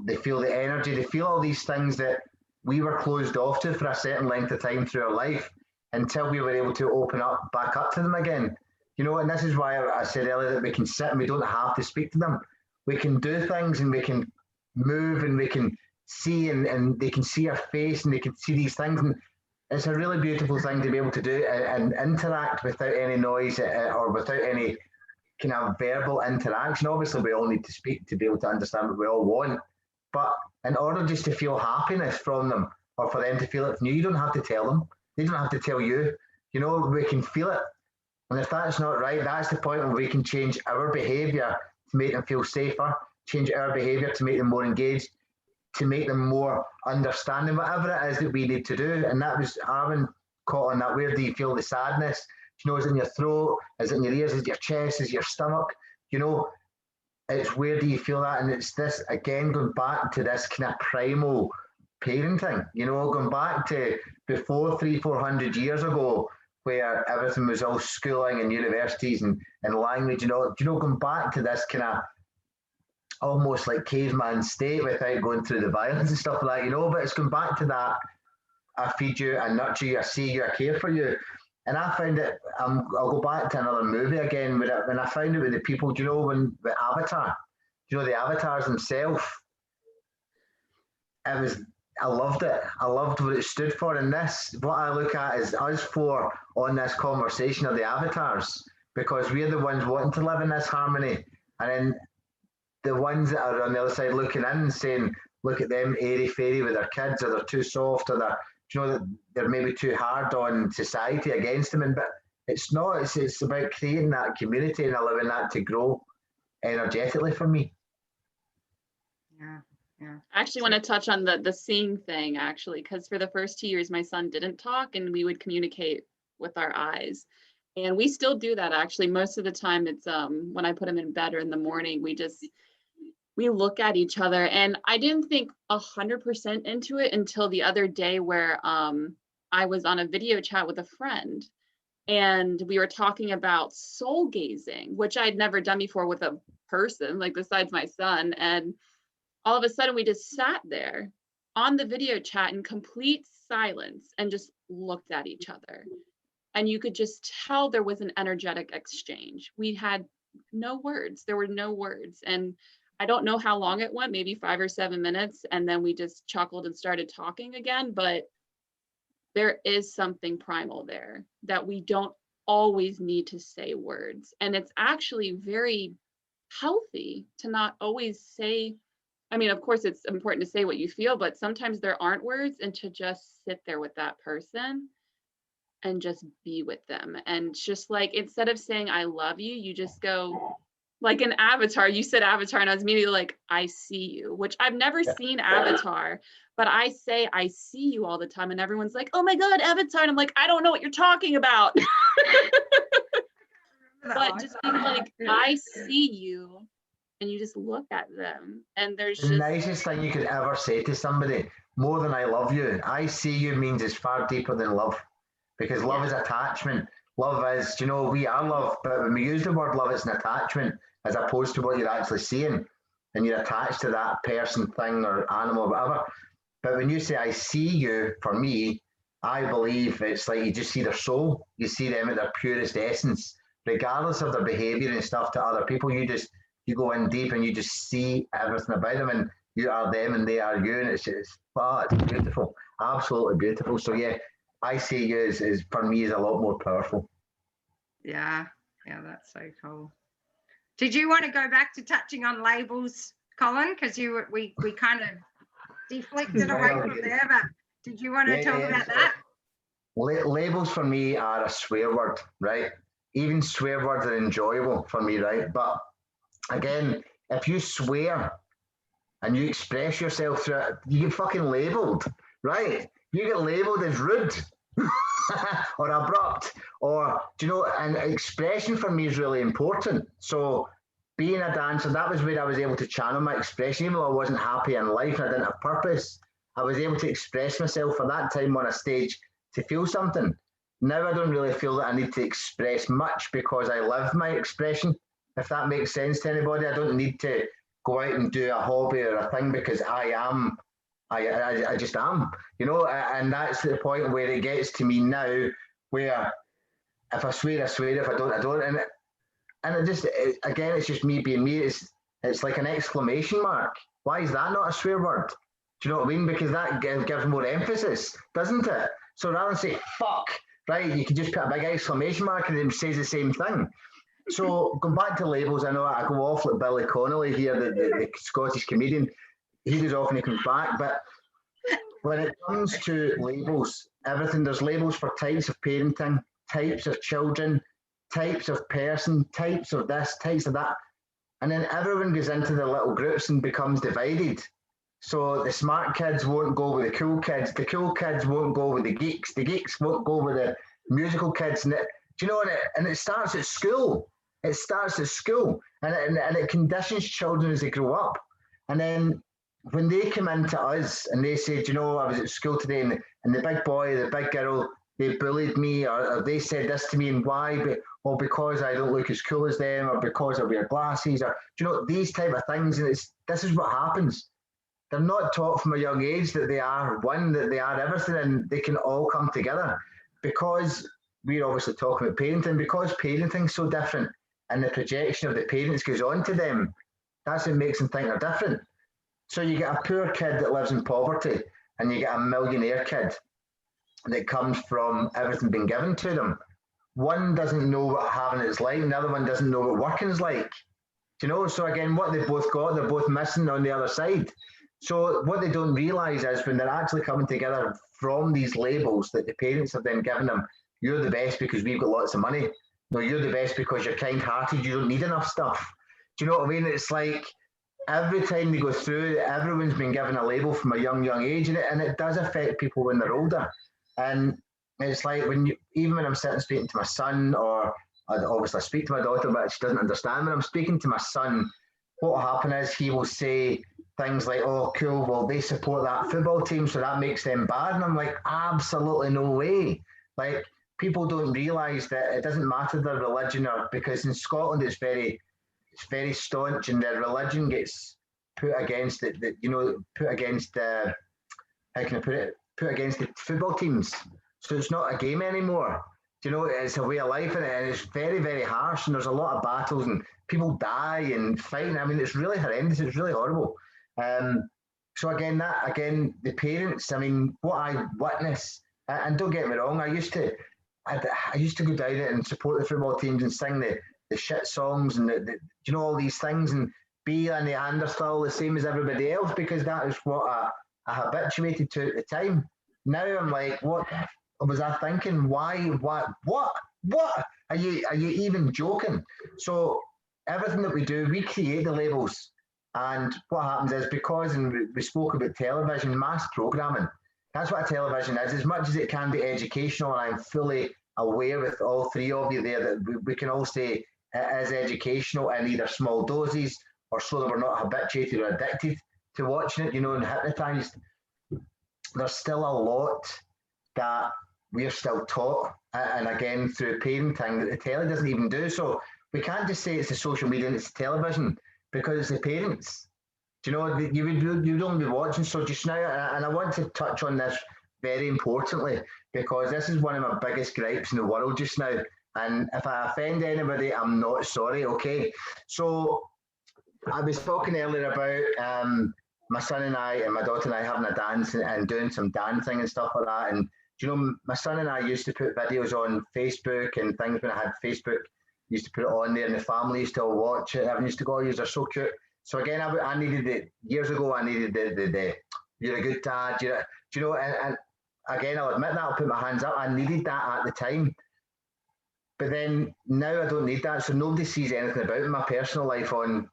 They feel the energy. They feel all these things that we were closed off to for a certain length of time through our life until we were able to open up back up to them again. You know, and this is why I said earlier that we can sit and we don't have to speak to them. We can do things and we can move and we can see and they can see our face and they can see these things. And it's a really beautiful thing to be able to do and interact without any noise or without any kind of verbal interaction. Obviously, we all need to speak to be able to understand what we all want. But in order just to feel happiness from them or for them to feel it from you, you don't have to tell them. They don't have to tell you. You know, we can feel it. And if that's not right, that's the point where we can change our behaviour to make them feel safer, change our behaviour to make them more engaged, to make them more understanding, whatever it is that we need to do. And that was Arwen caught on that. Where do you feel the sadness? You know, is it in your throat? Is it in your ears? Is it your chest? Is it your stomach? You know, it's where do you feel that? And it's this, again, going back to this kind of primal parenting, you know, going back to before 300-400 years ago, where everything was all schooling and universities and language, you know, going back to this kind of almost like caveman state without going through the violence and stuff like that, you know, but it's going back to that, I feed you, I nurture you, I see you, I care for you. And I found it, I'll go back to another movie again, when I found it with the people, do you know, when the Avatar, do you know, the avatars themselves, I loved it. I loved what it stood for. And this, what I look at is us four on this conversation of the avatars, because we're the ones wanting to live in this harmony. And then the ones that are on the other side looking in and saying, look at them airy-fairy with their kids, or they're too soft, or they're, you know, that they're maybe too hard on society against them. But it's not, it's about creating that community and allowing that to grow energetically for me. Yeah. Yeah. I actually want to touch on the seeing thing, actually, because for the first 2 years, my son didn't talk and we would communicate with our eyes. And we still do that, actually. Most of the time, it's when I put him in bed or in the morning, we look at each other. And I didn't think 100% into it until the other day where I was on a video chat with a friend. And we were talking about soul gazing, which I'd never done before with a person, like besides my son. And all of a sudden we just sat there on the video chat in complete silence and just looked at each other. And you could just tell there was an energetic exchange. We had no words. There were no words. And I don't know how long it went, maybe 5 or 7 minutes. And then we just chuckled and started talking again. But there is something primal there that we don't always need to say words. And it's actually very healthy to not always say, I mean, of course, it's important to say what you feel, but sometimes there aren't words, and to just sit there with that person and just be with them. And just like, instead of saying, I love you, you just go, like in Avatar, you said Avatar, and I was immediately like, I see you, which I've never seen Avatar, but I say, I see you all the time. And everyone's like, oh my God, Avatar. And I'm like, I don't know what you're talking about. But just being like, I see you, and you just look at them, and there's The just nicest thing you could ever say to somebody, more than I love you. I see you means it's far deeper than love, because love is attachment. Love is, you know, we are love, but when we use the word love, it's an attachment as opposed to what you're actually seeing, and you're attached to that person, thing, or animal, or whatever. But when you say, I see you, for me, I believe it's like you just see their soul, you see them at their purest essence, regardless of their behavior and stuff to other people. You go in deep and you just see everything about them, and you are them and they are you, and it's beautiful, absolutely beautiful. So yeah, I see you is for me is a lot more powerful. Yeah, that's so cool. Did you want to go back to touching on labels, Colin? Because we kind of deflected away from there, but did you want to talk about that? Labels for me are a swear word, right? Even swear words are enjoyable for me, right? But again, if you swear and you express yourself through it, you get fucking labelled, right? You get labelled as rude or abrupt, or, do you know, and expression for me is really important. So being a dancer, that was where I was able to channel my expression. Even though I wasn't happy in life and I didn't have purpose, I was able to express myself for that time on a stage to feel something. Now I don't really feel that I need to express much because I live my expression, if that makes sense to anybody. I don't need to go out and do a hobby or a thing because I just am, you know, and that's the point where it gets to me now, where if I swear, I swear, if I don't, and again, it's just me being me. It's like an exclamation mark. Why is that not a swear word? Do you know what I mean? Because that gives more emphasis, doesn't it? So rather than say fuck, right, you can just put a big exclamation mark and it says the same thing. So going back to labels, I know I go off like Billy Connolly here, the Scottish comedian. He goes off and he comes back. But when it comes to labels, everything, there's labels for types of parenting, types of children, types of person, types of this, types of that. And then everyone goes into their little groups and becomes divided. So the smart kids won't go with the cool kids won't go with the geeks won't go with the musical kids. And do you know, and it starts at school. It starts at school, and it conditions children as they grow up. And then when they come into us and they say, you know, I was at school today and the big boy, the big girl, they bullied me, or they said this to me, and why? Well, because I don't look as cool as them, or because I wear glasses, or, do you know, these type of things. And this is what happens. They're not taught from a young age that they are one, that they are everything, and they can all come together. Because we're obviously talking about parenting, because parenting's so different, and the projection of the parents goes on to them, that's what makes them think they're different. So you get a poor kid that lives in poverty, and you get a millionaire kid that comes from everything being given to them. One doesn't know what having it's like, and the other one doesn't know what working is like. Do you know? So again, what they've both got, they're both missing on the other side. So what they don't realise is when they're actually coming together from these labels that the parents have then given them, you're the best because we've got lots of money. No, you're the best because you're kind-hearted, you don't need enough stuff. Do you know what I mean? It's like every time they go through, everyone's been given a label from a young age, and it does affect people when they're older. And it's like even when I'm sitting speaking to my son, or obviously I speak to my daughter, but she doesn't understand. When I'm speaking to my son, what will happen is he will say things like, oh, cool, well, they support that football team, so that makes them bad. And I'm like, absolutely no way. Like, people don't realise that it doesn't matter their religion, or because in Scotland it's very staunch, and their religion gets put against put against the football teams. So it's not a game anymore. Do you know, it's a way of life, and it's very, very harsh, and there's a lot of battles, and people die and fighting. I mean, it's really horrendous. It's really horrible. So again, the parents, I mean, what I witness, and don't get me wrong, I used to I used to go down it and support the football teams and sing the shit songs and you know, all these things, and be a Neanderthal the same as everybody else, because that is what I habituated to at the time. Now I'm like, what was I thinking? Why? What? Are you even joking? So everything that we do, we create the labels. And what happens is, because, and we spoke about television, mass programming, that's what a television is. As much as it can be educational, and I'm fully aware with all three of you there that we can all say it is educational in either small doses or so that we're not habituated or addicted to watching it, you know, and hypnotized. There's still a lot that we're still taught, and again through parenting, that the telly doesn't even do. So we can't just say it's the social media and it's the television, because it's the parents. Do you know, you don't be watching. So just now, and I want to touch on this very importantly, because this is one of my biggest gripes in the world just now. And if I offend anybody, I'm not sorry, okay? So I was talking earlier about my son and I and my daughter and I having a dance and doing some dancing and stuff like that. And do you know, my son and I used to put videos on Facebook and things when I had Facebook. Used to put it on there, and the family used to all watch it. Everyone used to go, "Oh, you're so cute." So again, I needed it years ago. I needed the "you're a good dad." Do you know? And again, I'll admit that, I'll put my hands up. I needed that at the time, but then now I don't need that. So nobody sees anything about my personal life on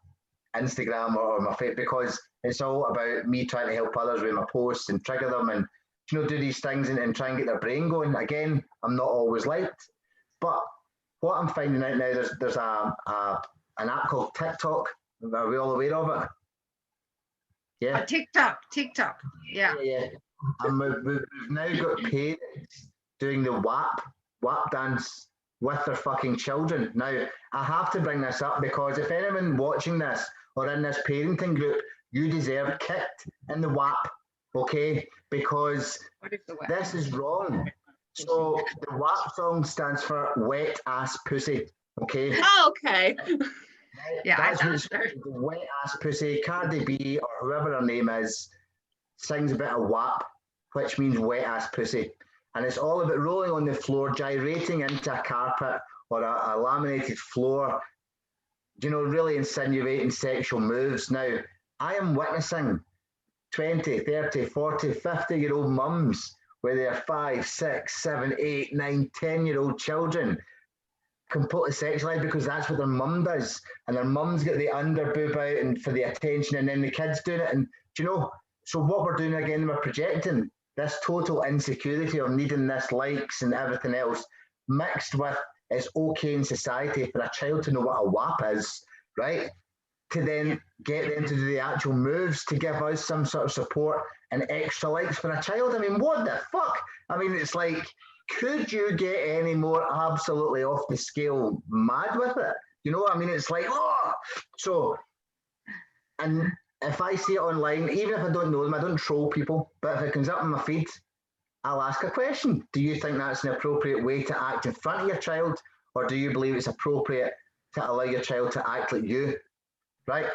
Instagram or my Facebook, because it's all about me trying to help others with my posts and trigger them and, you know, do these things and try and get their brain going. Again, I'm not always liked, but what I'm finding out now, there's an app called TikTok. Are we all aware of it? Yeah. TikTok. Yeah. And we've now got parents doing the WAP dance with their fucking children. Now, I have to bring this up, because if anyone watching this or in this parenting group, you deserve kicked in the WAP, okay? Because this is wrong. So the WAP song stands for wet ass pussy, okay? Oh, okay. Yeah, that's what it's wet ass pussy. Cardi B or whoever her name is sings a bit of WAP, which means wet ass pussy. And it's all about rolling on the floor, gyrating into a carpet or a laminated floor, you know, really insinuating sexual moves. Now, I am witnessing 20, 30, 40, 50-year-old mums with their 5, 6, 7, 8, 9, 10-year-old children completely sexualized, because that's what their mum does. And their mum's got the under boob out and for the attention, and then the kids doing it. And do you know, so what we're doing again, we're projecting this total insecurity of needing this likes and everything else, mixed with it's okay in society for a child to know what a WAP is, right? To then get them to do the actual moves to give us some sort of support and extra likes for a child. I mean, what the fuck? I mean, it's like, could you get any more absolutely off the scale mad with it? You know, I mean, it's like, oh! So, and if I see it online, even if I don't know them, I don't troll people, but if it comes up on my feed, I'll ask a question. Do you think that's an appropriate way to act in front of your child, or do you believe it's appropriate to allow your child to act like you? Right?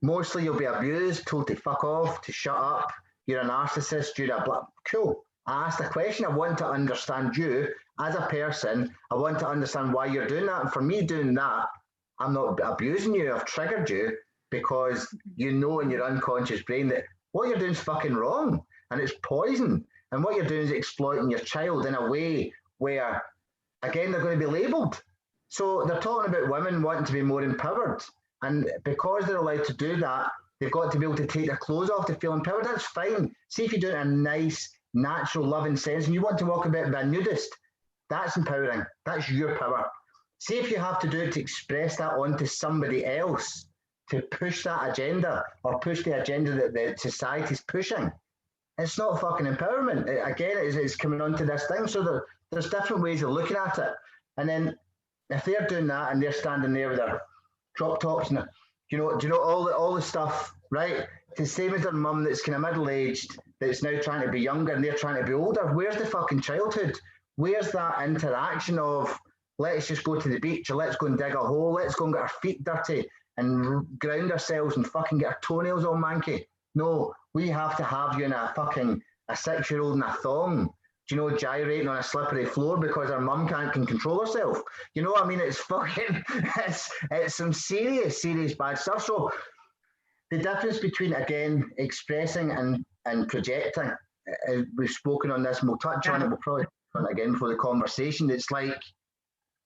Mostly you'll be abused, told to fuck off, to shut up, you're a narcissist, you're a blah. Cool. I asked a question. I want to understand you as a person. I want to understand why you're doing that. And for me doing that, I'm not abusing you. I've triggered you because you know in your unconscious brain that what you're doing is fucking wrong and it's poison. And what you're doing is exploiting your child in a way where, again, they're going to be labelled. So they're talking about women wanting to be more empowered. And because they're allowed to do that, they've got to be able to take their clothes off to feel empowered. That's fine. See if you're doing a nice, natural, loving sense and you want to walk about with a nudist, that's empowering. That's your power. See if you have to do it to express that onto somebody else, to push that agenda or push the agenda that the society's pushing. It's not fucking empowerment. Again, it's coming onto this thing. So there's different ways of looking at it. And then if they're doing that and they're standing there with their crop tops and do you know all the stuff, right? It's the same as their mum that's kind of middle-aged, that's now trying to be younger and they're trying to be older. Where's the fucking childhood? Where's that interaction of let's just go to the beach or let's go and dig a hole, let's go and get our feet dirty and ground ourselves and fucking get our toenails all manky? No, we have to have you in a 6-year-old in a thong you know, gyrating on a slippery floor because her mum can control herself. You know what I mean? It's fucking, it's some serious bad stuff. So the difference between, again, expressing and projecting, we've spoken on this and we'll touch on it, we'll probably touch on it again for the conversation. It's like,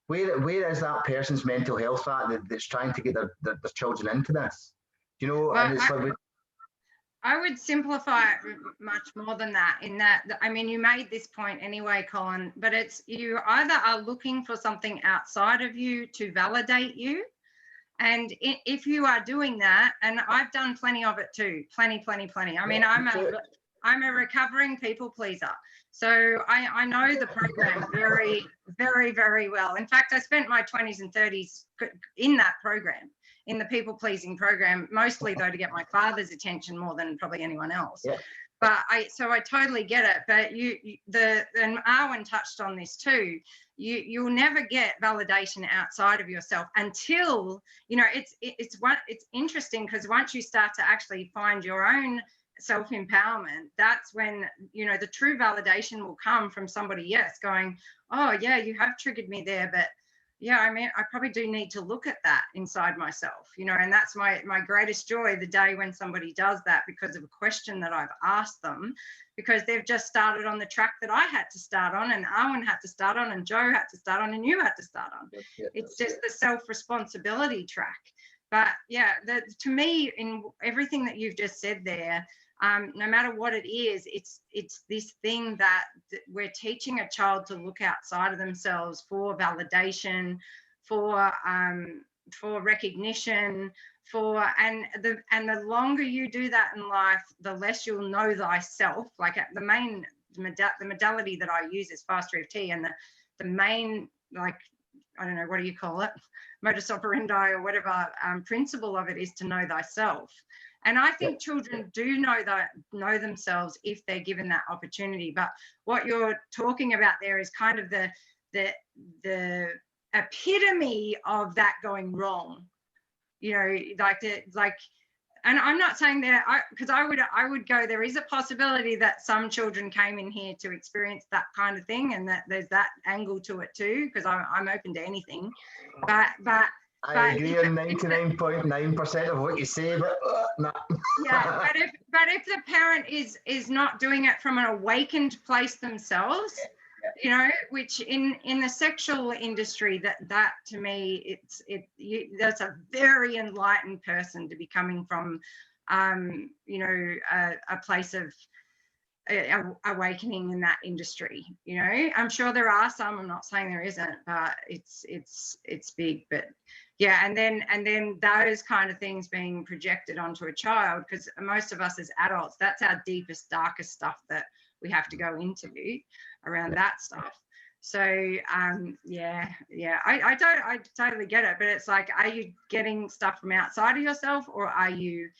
where is that person's mental health at that's trying to get their children into this? You know, Well, and it's like... I would simplify it much more than that, in that, I mean, you made this point anyway, Colin, but it's, you either are looking for something outside of you to validate you. And if you are doing that, and I've done plenty of it too, plenty. I mean, I'm a recovering people pleaser. So I know the program very, very, very well. In fact, I spent my 20s and 30s in that program, in the people pleasing program, mostly though to get my father's attention more than probably anyone else. Yeah. But so I totally get it. But and Arwen touched on this too. You'll never get validation outside of yourself until, you know, it's interesting, because once you start to actually find your own self-empowerment, that's when, you know, the true validation will come from somebody else going, oh yeah, you have triggered me there, but yeah, I mean, I probably do need to look at that inside myself, you know. And that's my greatest joy, the day when somebody does that because of a question that I've asked them, because they've just started on the track that I had to start on, and Arwen had to start on, and Joe had to start on, and you had to start on. It's just the self-responsibility track. But yeah, to me, in everything that you've just said there, no matter what it is, it's this thing that we're teaching a child to look outside of themselves for validation, for recognition, and the longer you do that in life, the less you'll know thyself. Like the modality that I use is fast EFT, and the main, like, I don't know, what do you call it, modus operandi or whatever, principle of it is to know thyself. And I think children do know themselves if they're given that opportunity. But what you're talking about there is kind of the epitome of that going wrong. You know, and I'm not saying that, because I would go, there is a possibility that some children came in here to experience that kind of thing, and that there's that angle to it too, because I'm open to anything. But I agree on 99.9% of what you say, but no. Yeah, but if the parent is not doing it from an awakened place themselves, you know, which in the sexual industry, that to me, that's a very enlightened person to be coming from, you know, a place of awakening in that industry. You know, I'm sure there are some, I'm not saying there isn't, but it's big. But yeah, and then those kind of things being projected onto a child, because most of us as adults, that's our deepest, darkest stuff that we have to go into around that stuff. So I totally get it, but it's like, are you getting stuff from outside of yourself, or are you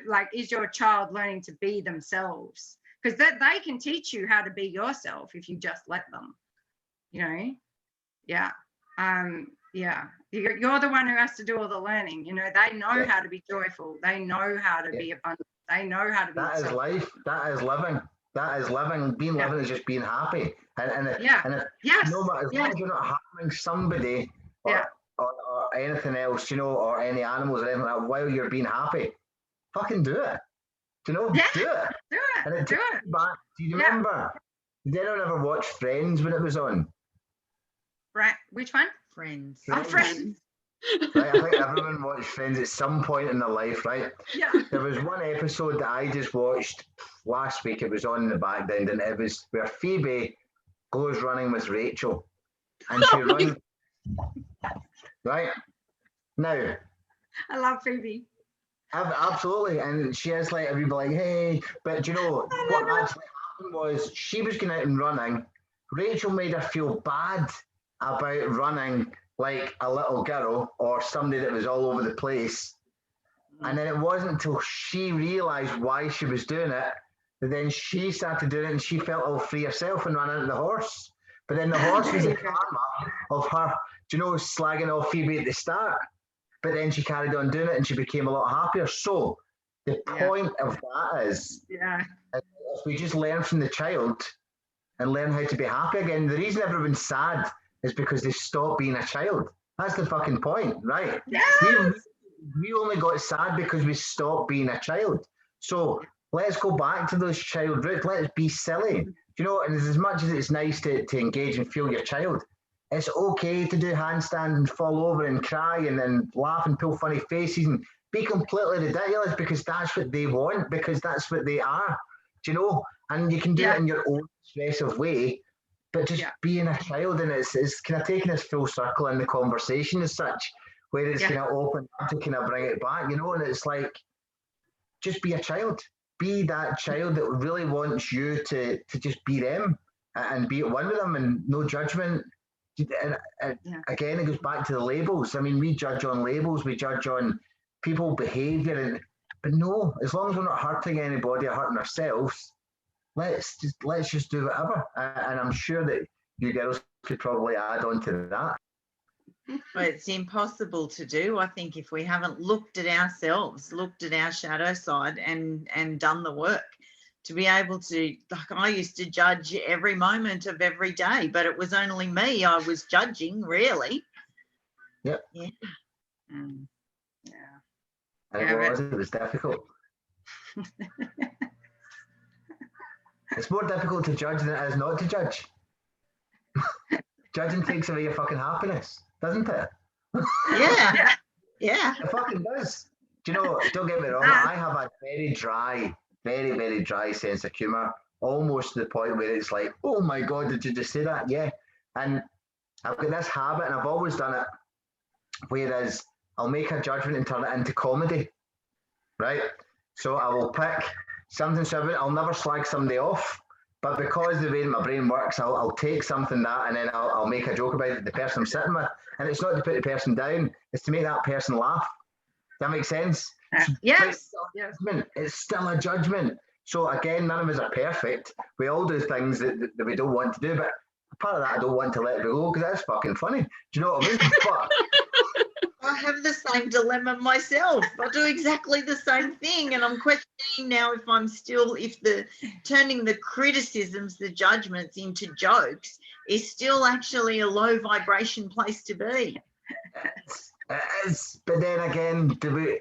like, is your child learning to be themselves? Because they can teach you how to be yourself if you just let them, you know. You're the one who has to do all the learning, you know. They know how to be joyful, they know how to be abundant, they know how to be that is life, that is living. Being living is just being happy, and no matter, as long as you're not harming somebody or anything else, you know, or any animals or anything like that, while you're being happy, fucking do it. Do you know? Do it. And it takes you back. Do you remember? Did anyone ever watch Friends when it was on? Right. Which one? Friends. Oh, Friends. Right, I think everyone watched Friends at some point in their life, right? Yeah. There was one episode that I just watched last week. It was on in the background, and it was where Phoebe goes running with Rachel, and she runs. Right now, I love Phoebe. Absolutely, and she is like, everybody like, hey, but you know what actually happened was she was going out and running. Rachel made her feel bad about running like a little girl or somebody that was all over the place. And then it wasn't until she realized why she was doing it that then she started doing it, and she felt all free herself and ran into the horse. But then the horse was the karma of her, you know, slagging off Phoebe at the start. But then she carried on doing it, and she became a lot happier. So the point of that is, if we just learn from the child, and learn how to be happy again. The reason everyone's sad is because they stopped being a child. That's the fucking point, right? Yes. We only got sad because we stopped being a child. So let's go back to those child roots. Let's be silly. You know, and as much as it's nice to engage and feel your child, it's okay to do handstands and fall over and cry and laugh and pull funny faces and be completely ridiculous because that's what they want, because that's what they are. Do you know? And you can do it in your own expressive way, but just being a child, and it's kind of taking us full circle in the conversation as such, where it's kind of open up to kind of bring it back, you know, and it's like, just be a child. Be that child that really wants you to just be them and be at one with them and no judgment. And again, it goes back to the labels. I mean, we judge on labels, we judge on people behaviour, but no, as long as we're not hurting anybody or hurting ourselves, let's just do whatever. And I'm sure that you girls could probably add on to that. Well, it's impossible to do, I think, if we haven't looked at ourselves, looked at our shadow side and done the work to be able to, like I used to judge every moment of every day, but it was only me I was judging, really. Yep. Yeah. Mm. Yeah. And it was difficult. It's more difficult to judge than it is not to judge. Judging takes away your fucking happiness, doesn't it? Yeah. Yeah. It fucking does. Do you know, don't get me wrong, I have a very dry, very, very dry sense of humour, almost to the point where it's like, oh my God, did you just say that? Yeah. And I've got this habit, and I've always done it, whereas I'll make a judgment and turn it into comedy, right? So I will pick something, I'll never slag somebody off, but because the way my brain works, I'll take something that, and then I'll make a joke about it, the person I'm sitting with, and it's not to put the person down, it's to make that person laugh. Does that make sense? Yes. It's still a judgment. So again, none of us are perfect. We all do things that we don't want to do, but part of that I don't want to let it go because that's fucking funny. Do you know what I mean? But I have the same dilemma myself. I do exactly the same thing, and I'm questioning now if the turning the criticisms, the judgments into jokes is still actually a low vibration place to be. It is, but then again, do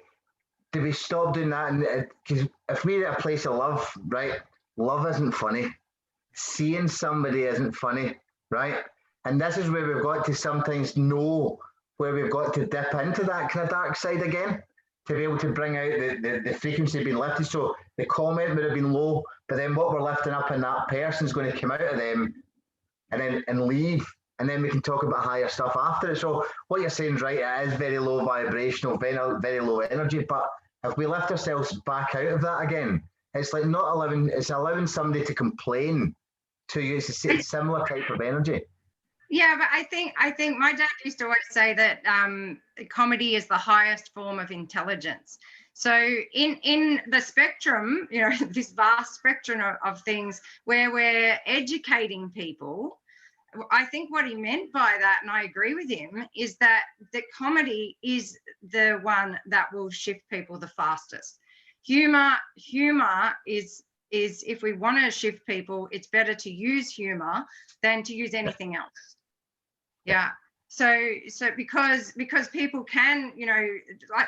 we stop doing that? Because if we're at a place of love, right? Love isn't funny. Seeing somebody isn't funny, right? And this is where we've got to sometimes know where we've got to dip into that kind of dark side again to be able to bring out the frequency being lifted. So the comment would have been low, but then what we're lifting up in that person is going to come out of them and leave. And then we can talk about higher stuff after it. So what you're saying is right, it is very low vibrational, very, very low energy. But if we lift ourselves back out of that again, it's like it's allowing somebody to complain to you. It's a similar type of energy. Yeah, but I think my dad used to always say that comedy is the highest form of intelligence. So in the spectrum, you know, this vast spectrum of things where we're educating people, I think what he meant by that, and I agree with him, is that the comedy is the one that will shift people the fastest. Humor is if we want to shift people, it's better to use humor than to use anything else. Yeah. So because people can, you know,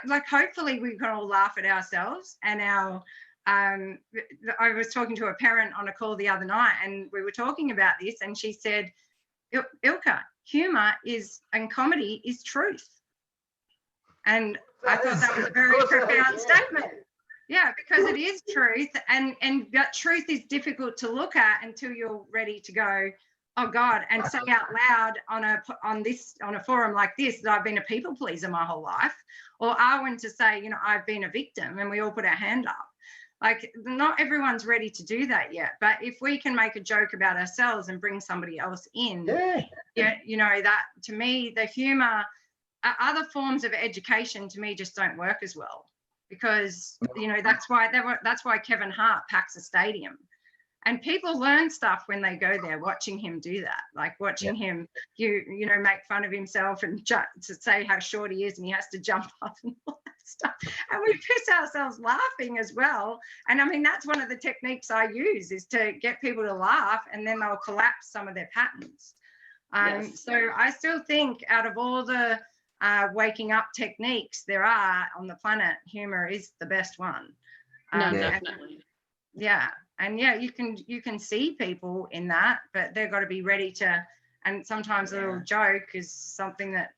like hopefully we can all laugh at ourselves and our I was talking to a parent on a call the other night and we were talking about this and she said, Ilka, humor and comedy is truth. And I thought that was a very profound statement. Yeah, because it is truth, and that truth is difficult to look at until you're ready to go, oh God, and say out loud on a forum like this that I've been a people pleaser my whole life, or Arwen to say, you know, I've been a victim, and we all put our hand up. Like, not everyone's ready to do that yet, but if we can make a joke about ourselves and bring somebody else in, you know, that to me, the humor, other forms of education to me just don't work as well. Because, you know, that's why Kevin Hart packs a stadium, and people learn stuff when they go there watching him do that, like watching him you know make fun of himself and to say how short he is and he has to jump up and all that stuff, and we piss ourselves laughing as well. And I mean, that's one of the techniques I use, is to get people to laugh, and then they'll collapse some of their patterns. Yes. So I still think out of all the waking up techniques there are on the planet, humor is the best one. No, definitely. And you can see people in that, but they've got to be ready to. And sometimes a little joke is something that,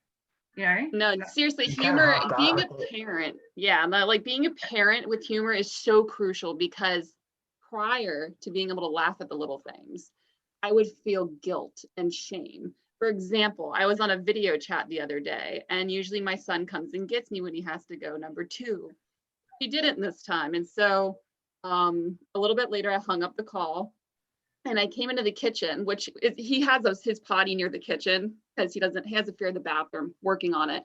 you know. No, seriously, humor, being a parent, like being a parent with humor is so crucial, because prior to being able to laugh at the little things, I would feel guilt and shame. For example, I was on a video chat the other day, and usually my son comes and gets me when he has to go number 2. He didn't this time. And so a little bit later, I hung up the call and I came into the kitchen, which is, he has his potty near the kitchen because he has a fear of the bathroom, working on it.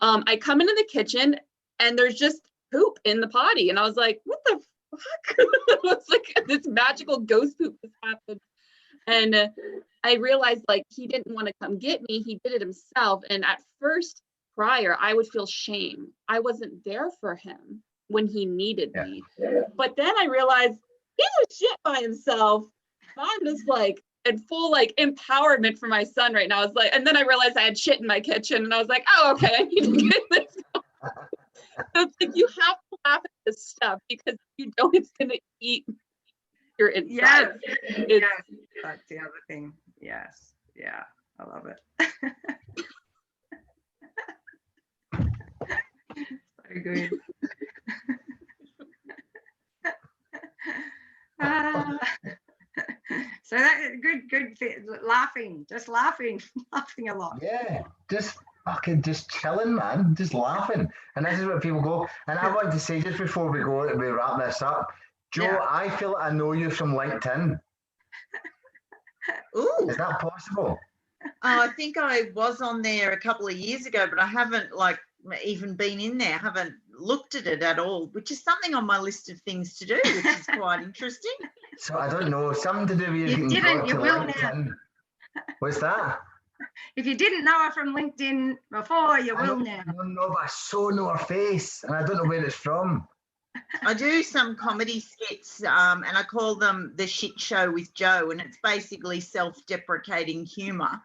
I come into the kitchen and there's just poop in the potty. And I was like, what the fuck? It was like this magical ghost poop has happened. And I realized, like, he didn't want to come get me. He did it himself. And at first, prior, I would feel shame. I wasn't there for him when he needed me. But then I realized he was shit by himself. I'm just like in full like empowerment for my son right now. I was like, and then I realized I had shit in my kitchen, and I was like, oh, okay, I need to get this. So it's like, you have to laugh at this stuff, because if you don't, it's gonna eat your inside. Yes, that's the other thing. Yes, yeah, I love it. So good. So that good laughing, just laughing a lot. Yeah, just fucking just chilling, man, just laughing. And this is what people go. And I want to say, just before we wrap this up, Joe, I feel like I know you from LinkedIn. Ooh. Is that possible? I think I was on there a couple of years ago, but I haven't like even been in there. I haven't looked at it at all, which is something on my list of things to do, which is quite interesting. So I don't know, something to do with you didn't, you will LinkedIn. Now. What's that? If you didn't know her from LinkedIn before, you will now. No, but I so know her face, and I don't know where it's from. I do some comedy skits, and I call them The Shit Show with Joe, and it's basically self-deprecating humour,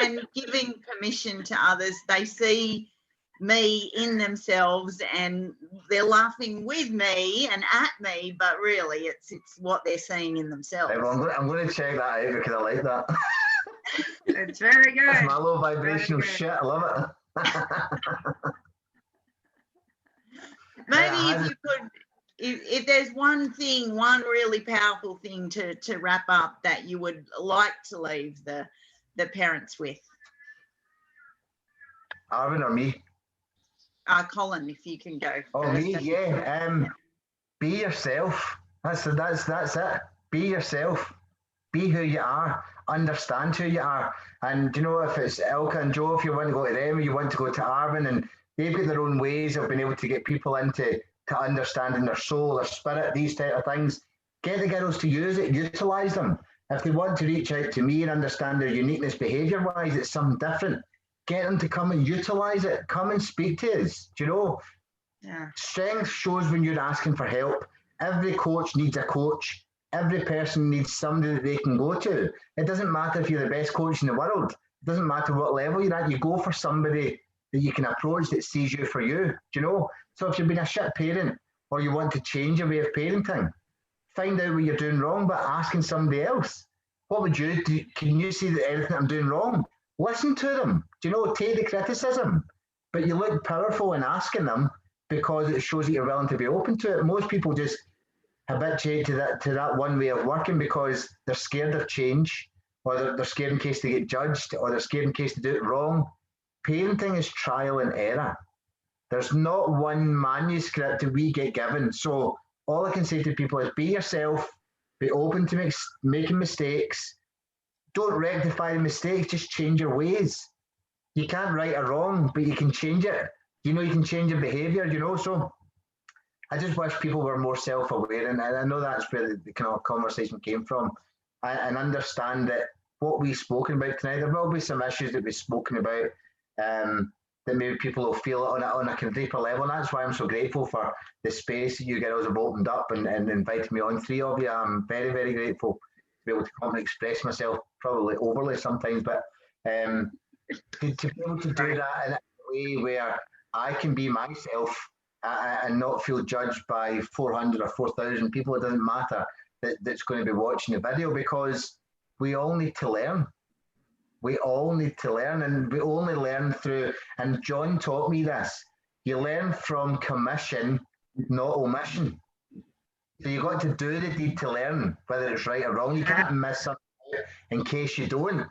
and giving permission to others. They see me in themselves and they're laughing with me and at me, but really it's what they're seeing in themselves. Right, well, I'm going to check that out because I like that. It's very good. That's my low vibrational shit. I love it. Maybe if you could, if there's one really powerful thing to wrap up that you would like to leave the parents with. Arwen or me? Colin, if you can go. Oh, first. me, yeah. Be yourself. That's it. Be yourself. Be who you are. Understand who you are. And you know, if it's Ilka and Joe, if you want to go to them, you want to go to Arwen, and they've got their own ways of being able to get people into understanding their soul, their spirit, these type of things. Get the girls to use it, utilize them. If they want to reach out to me and understand their uniqueness behavior-wise, it's something different. Get them to come and utilize it. Come and speak to us. Do you know? Yeah. Strength shows when you're asking for help. Every coach needs a coach. Every person needs somebody that they can go to. It doesn't matter if you're the best coach in the world. It doesn't matter what level you're at. You go for somebody that you can approach that sees you for you. Do you know? So if you've been a shit parent or you want to change your way of parenting, find out what you're doing wrong by asking somebody else. What would you do? Can you see that anything I'm doing wrong? Listen to them. Do you know? Take the criticism. But you look powerful in asking them because it shows that you're willing to be open to it. Most people just habituate to that one way of working because they're scared of change, or they're scared in case they get judged, or they're scared in case they do it wrong. Parenting is trial and error. There's not one manuscript that we get given. So all I can say to people is be yourself, be open to making mistakes. Don't rectify the mistakes, just change your ways. You can't right or wrong, but you can change it. You know, you can change your behavior, you know. So I just wish people were more self-aware, and I know that's where the kind of conversation came from, and understand that what we've spoken about tonight, there will be some issues that we've spoken about that maybe people will feel it on a kind of deeper level. And that's why I'm so grateful for the space that you girls have opened up and invited me on. 3 of you, I'm very, very grateful to be able to come and express myself, probably overly sometimes, but to be able to do that in a way where I can be myself and not feel judged by 400 or 4,000 people. It doesn't matter that's going to be watching the video, because we all need to learn. We all need to learn, and we only learn through, and John taught me this, you learn from commission, not omission. So you got to do the deed to learn, whether it's right or wrong. You can't miss something in case you don't,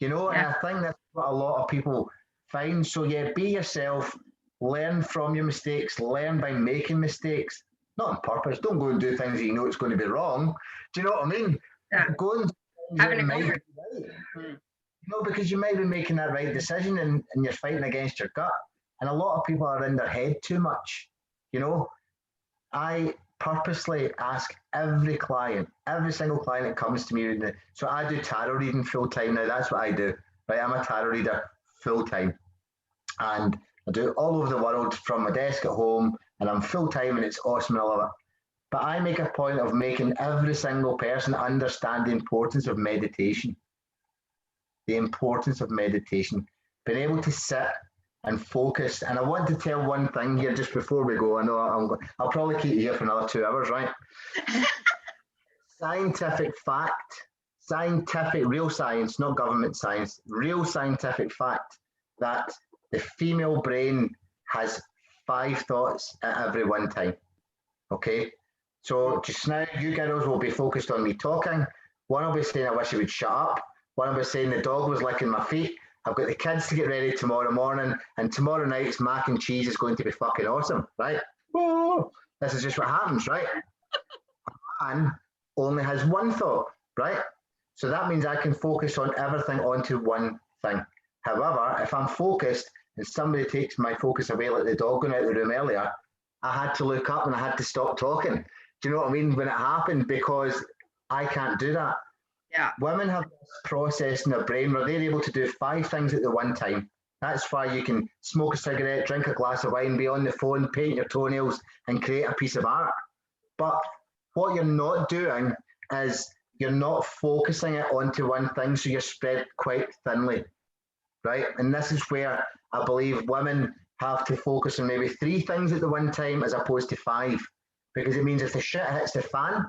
you know, and I think that's what a lot of people find. So yeah, be yourself, learn from your mistakes, learn by making mistakes, not on purpose. Don't go and do things that you know it's going to be wrong. Do you know what I mean? Yeah. Go and do things that might be right. No, because you might be making that right decision and you're fighting against your gut. And a lot of people are in their head too much. You know, I purposely ask every client, every single client that comes to me. So I do tarot reading full time now. That's what I do. Right, I'm a tarot reader full time, and I do it all over the world from my desk at home. And I'm full time, and it's awesome. I love it. But I make a point of making every single person understand the importance of meditation. The importance of meditation, being able to sit and focus. And I want to tell one thing here just before we go. I know I'll probably keep you here for another 2 hours, right? Scientific fact, real science, not government science, real scientific fact that the female brain has 5 thoughts at every one time. Okay? So just now, you girls will be focused on me talking. One will be saying, I wish you would shut up. One of us saying the dog was licking my feet. I've got the kids to get ready tomorrow morning, and tomorrow night's mac and cheese is going to be fucking awesome, right? Whoa, this is just what happens, right? A man only has 1 thought, right? So that means I can focus on everything onto one thing. However, if I'm focused and somebody takes my focus away, like the dog going out of the room earlier, I had to look up and I had to stop talking. Do you know what I mean? When it happened, because I can't do that. Yeah. Women have this process in their brain where they're able to do 5 things at the one time. That's why you can smoke a cigarette, drink a glass of wine, be on the phone, paint your toenails, and create a piece of art. But what you're not doing is you're not focusing it onto one thing, so you're spread quite thinly, right? And this is where I believe women have to focus on maybe 3 things at the one time as opposed to 5, because it means if the shit hits the fan,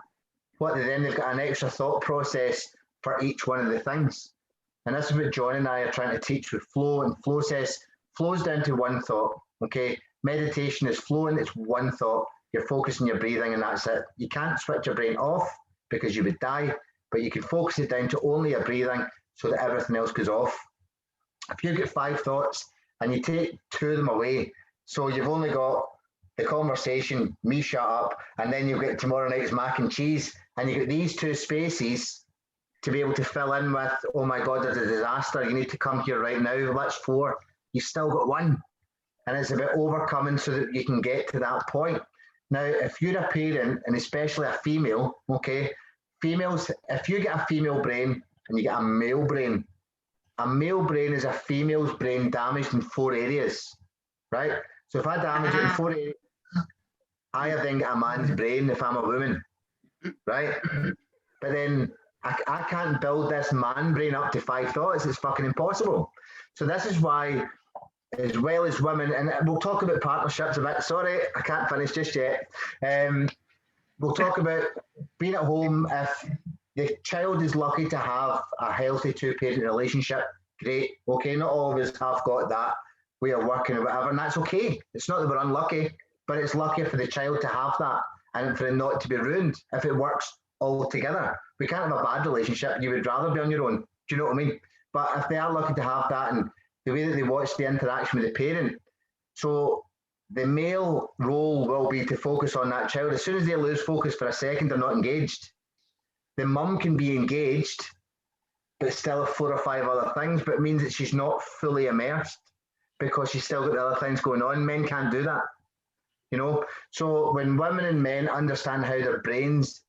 they've got an extra thought process for each one of the things. And this is what John and I are trying to teach with flow. And flow says, flow's down to 1 thought, okay? Meditation is flowing, it's 1 thought. You're focusing your breathing and that's it. You can't switch your brain off because you would die, but you can focus it down to only your breathing so that everything else goes off. If you get 5 thoughts and you take 2 of them away, so you've only got the conversation, me shut up, and then you'll get tomorrow night's mac and cheese, and you get these 2 spaces to be able to fill in with, oh my God, there's a disaster, you need to come here right now, that's 4. You've still got 1. And it's about overcoming so that you can get to that point. Now, if you're a parent, and especially a female, okay, females, if you get a female brain and you get a male brain is a female's brain damaged in 4 areas, right? So if I damage it in 4 areas, I have then got a man's brain if I'm a woman, right? But then I can't build this man brain up to 5 thoughts. It's fucking impossible. So this is why, as well as women, and we'll talk about partnerships a bit. Sorry, I can't finish just yet. We'll talk about being at home. If the child is lucky to have a healthy 2-parent relationship, great. Okay, not all of us have got that. We are working or whatever, and that's okay. It's not that we're unlucky, but it's luckier for the child to have that and for it not to be ruined if it works all together. We can't have a bad relationship. You would rather be on your own. Do you know what I mean? But if they are lucky to have that and the way that they watch the interaction with the parent, so the male role will be to focus on that child. As soon as they lose focus for a second, they're not engaged. The mum can be engaged, but still have 4 or 5 other things, but it means that she's not fully immersed because she's still got the other things going on. Men can't do that, you know? So when women and men understand how their brains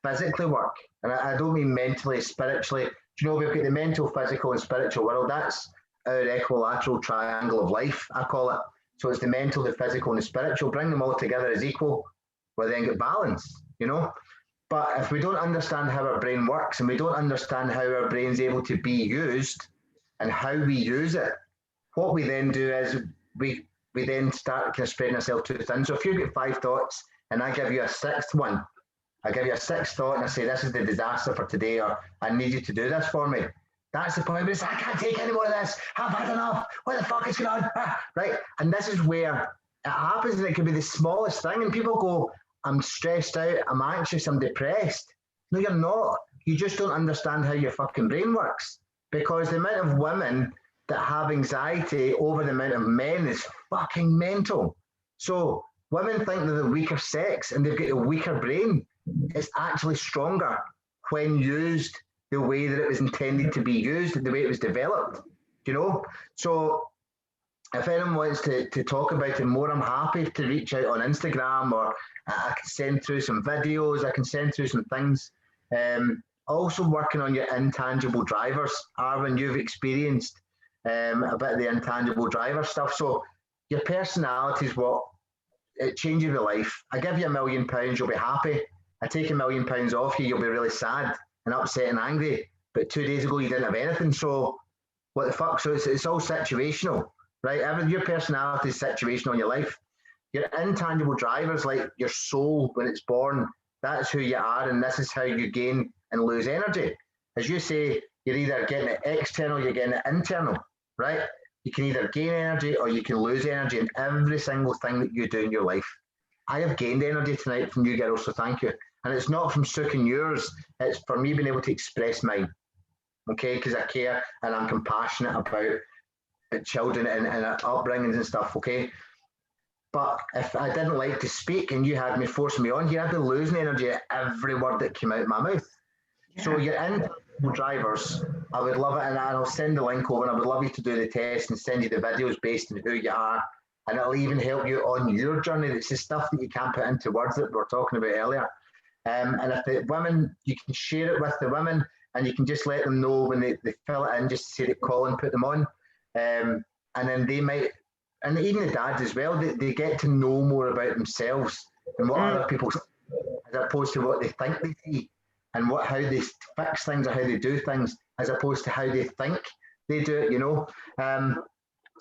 physically work, and I don't mean mentally, spiritually, you know, we've got the mental, physical, and spiritual world. That's our equilateral triangle of life, I call it. So it's the mental, the physical, and the spiritual. Bring them all together as equal, we'll then get balance, you know? But if we don't understand how our brain works and we don't understand how our brain's able to be used and how we use it, what we then do is we then start kind of spreading ourselves too thin. So if you get 5 thoughts and I give you a 6th one, I give you a 6th thought and I say, this is the disaster for today, or I need you to do this for me. That's the point where it's, I can't take any more of this. I've had enough. What the fuck is going on? Right? And this is where it happens, and it can be the smallest thing. And people go, I'm stressed out, I'm anxious, I'm depressed. No, you're not. You just don't understand how your fucking brain works. Because the amount of women that have anxiety over the amount of men is fucking mental. So women think they're the weaker sex and they've got a weaker brain. It's actually stronger when used the way that it was intended to be used, the way it was developed, you know? So if anyone wants to talk about it more, I'm happy to reach out on Instagram, or I can send through some videos, I can send through some things. Also working on your intangible drivers. Arwen, you've experienced a bit of the intangible driver stuff. So your personality is what, it changes your life. I give you £1 million, you'll be happy. I take £1 million off you, you'll be really sad and upset and angry. But 2 days ago, you didn't have anything. So what the fuck? So it's all situational, right? Your personality is situational in your life. Your intangible drivers, like your soul when it's born, that's who you are, and this is how you gain and lose energy. As you say, you're either getting it external, you're getting it internal, right? You can either gain energy or you can lose energy in every single thing that you do in your life. I have gained energy tonight from you girls, so thank you. And it's not from sucking yours, it's for me being able to express mine, okay? Because I care and I'm compassionate about children and upbringings and stuff, okay? But if I didn't like to speak and you had me forcing me on here, I'd be losing energy at every word that came out of my mouth. Yeah. So your intangible drivers, I would love it, and I'll send the link over, and I would love you to do the test and send you the videos based on who you are, and it'll even help you on your journey. It's the stuff that you can't put into words that we were talking about earlier. And if the women, you can share it with the women, and you can just let them know when they fill it in, just say that Colin put them on, and then they might, and even the dads as well, they get to know more about themselves and what other people see, as opposed to what they think they see, and how they fix things or how they do things, as opposed to how they think they do it, you know.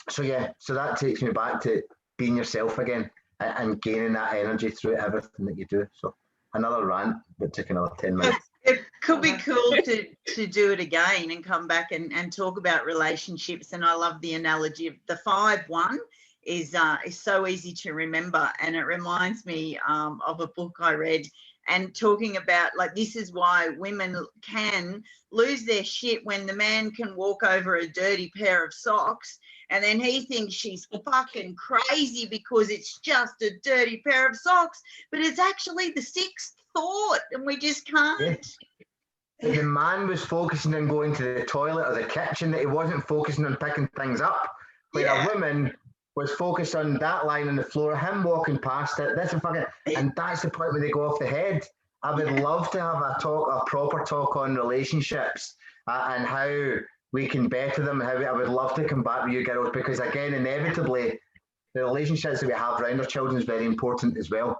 So yeah, so that takes me back to being yourself again and gaining that energy through everything that you do. So another rant that took another 10 minutes. It could be cool to do it again and come back and talk about relationships. And I love the analogy of the 5-1 is so easy to remember. And it reminds me of a book I read, and talking about, like, this is why women can lose their shit when the man can walk over a dirty pair of socks and then he thinks she's fucking crazy because it's just a dirty pair of socks, but it's actually the 6th thought, and we just can't. Yeah. The man was focusing on going to the toilet or the kitchen, that he wasn't focusing on picking things up. Where a woman was focused on that line on the floor, him walking past it. And that's the point where they go off the head. I would love to have a proper talk on relationships and how we can better them. I would love to come back with you girls, because again, inevitably, the relationships that we have around our children is very important as well.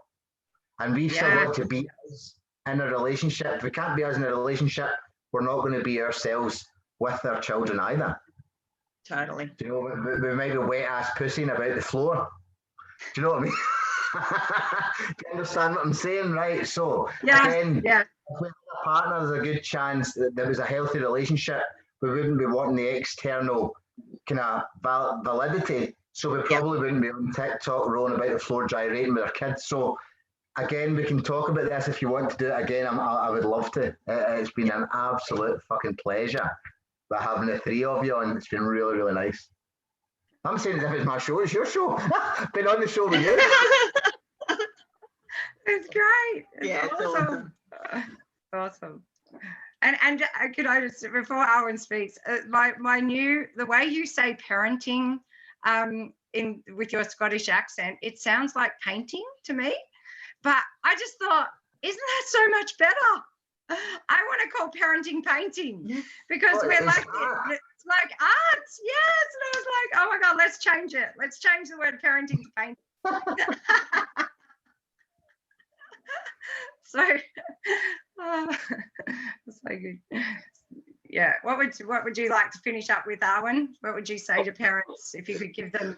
And we've still got to be us in a relationship. If we can't be us in a relationship, we're not going to be ourselves with our children either. Totally. Do you know, we might be wet ass pussying about the floor. Do you know what I mean? Do you understand what I'm saying? Right. So again, if we have a partner, there's a good chance that there was a healthy relationship. We wouldn't be wanting the external kind of validity. So we probably wouldn't be on TikTok rolling about the floor gyrating with our kids. So again, we can talk about this if you want to do it again. I would love to. It's been an absolute fucking pleasure by having the 3 of you on. It's been really, really nice. I'm saying as if it's my show. It's your show. Been on the show with you. It's great. It's awesome. Awesome. And could I just, before Arwen speaks, the way you say parenting with your Scottish accent, it sounds like painting to me. But I just thought, isn't that so much better? I want to call parenting painting because Oh, we're like, art. it's like art. Yes. And I was like, oh my God, let's change it. Let's change the word parenting to painting. So, that's so good. Yeah. What would you like to finish up with, Arwen? What would you say to parents if you could give them?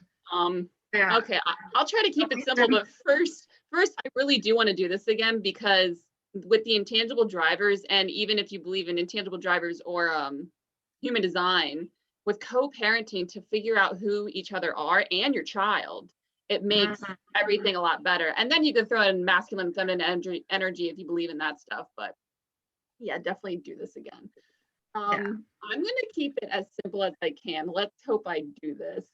Yeah. Okay, I'll try to keep it simple, but first, I really do want to do this again, because with the intangible drivers, and even if you believe in intangible drivers or human design, with co-parenting, to figure out who each other are and your child, it makes everything a lot better. And then you can throw in masculine, feminine energy if you believe in that stuff. But yeah, definitely do this again. I'm going to keep it as simple as I can. Let's hope I do this.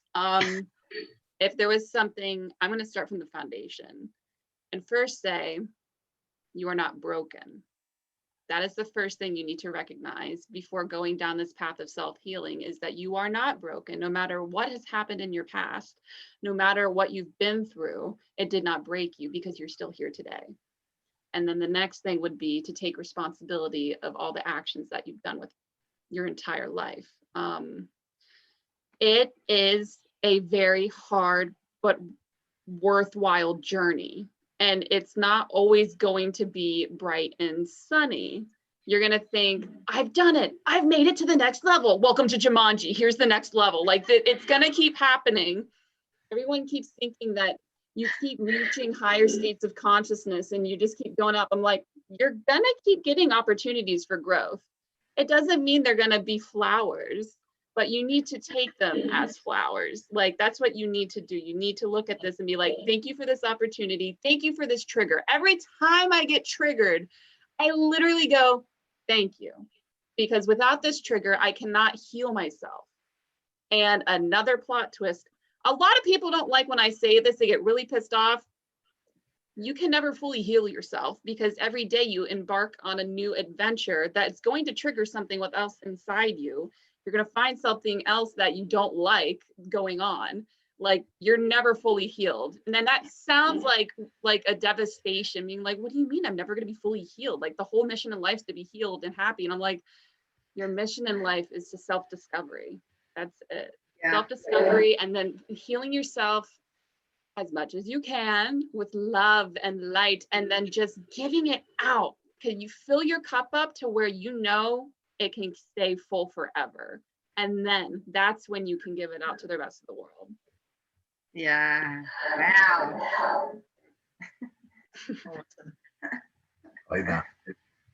If there was something, I'm going to start from the foundation and first say, you are not broken. That is the first thing you need to recognize before going down this path of self-healing, is that you are not broken. No matter what has happened in your past, no matter what you've been through, it did not break you, because you're still here today. And then the next thing would be to take responsibility of all the actions that you've done with your entire life. It is a very hard but worthwhile journey, and it's not always going to be bright and sunny. You're going to think, I've done it, I've made it to the next level, welcome to Jumanji, here's the next level. Like, it's going to keep happening. Everyone keeps thinking that you keep reaching higher states of consciousness and you just keep going up. I'm like, you're going to keep getting opportunities for growth. It doesn't mean they're going to be flowers, but you need to take them as flowers. Like, that's what you need to do. You need to look at this and be like, thank you for this opportunity. Thank you for this trigger. Every time I get triggered, I literally go, thank you. Because without this trigger, I cannot heal myself. And another plot twist, a lot of people don't like when I say this, they get really pissed off. You can never fully heal yourself, because every day you embark on a new adventure that's going to trigger something else inside you. You're going to find something else that you don't like going on. Like, you're never fully healed. And then that sounds like a devastation, being like, what do you mean I'm never going to be fully healed? Like, the whole mission in life is to be healed and happy. And I'm like, your mission in life is to self-discovery. That's it. Yeah. Self-discovery, and then healing yourself as much as you can with love and light, and then just giving it out. Can you fill your cup up to where you know it can stay full forever? And then that's when you can give it out to the rest of the world. Yeah. Wow. Awesome. Like that.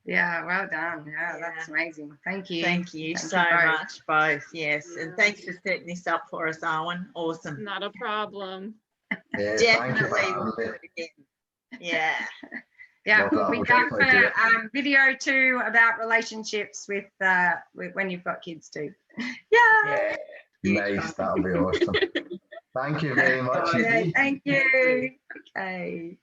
Yeah, well done. Yeah, that's amazing. Thank you. Thank you so much, both. Yes, and thanks for setting this up for us, Arwen. Awesome. Not a problem. Yeah, Definitely will do it again. Yeah. Yeah, we'll be back for video 2 about relationships with when you've got kids too. Yeah. Nice, that'll be awesome. Thank you very much. Okay, thank you. Okay.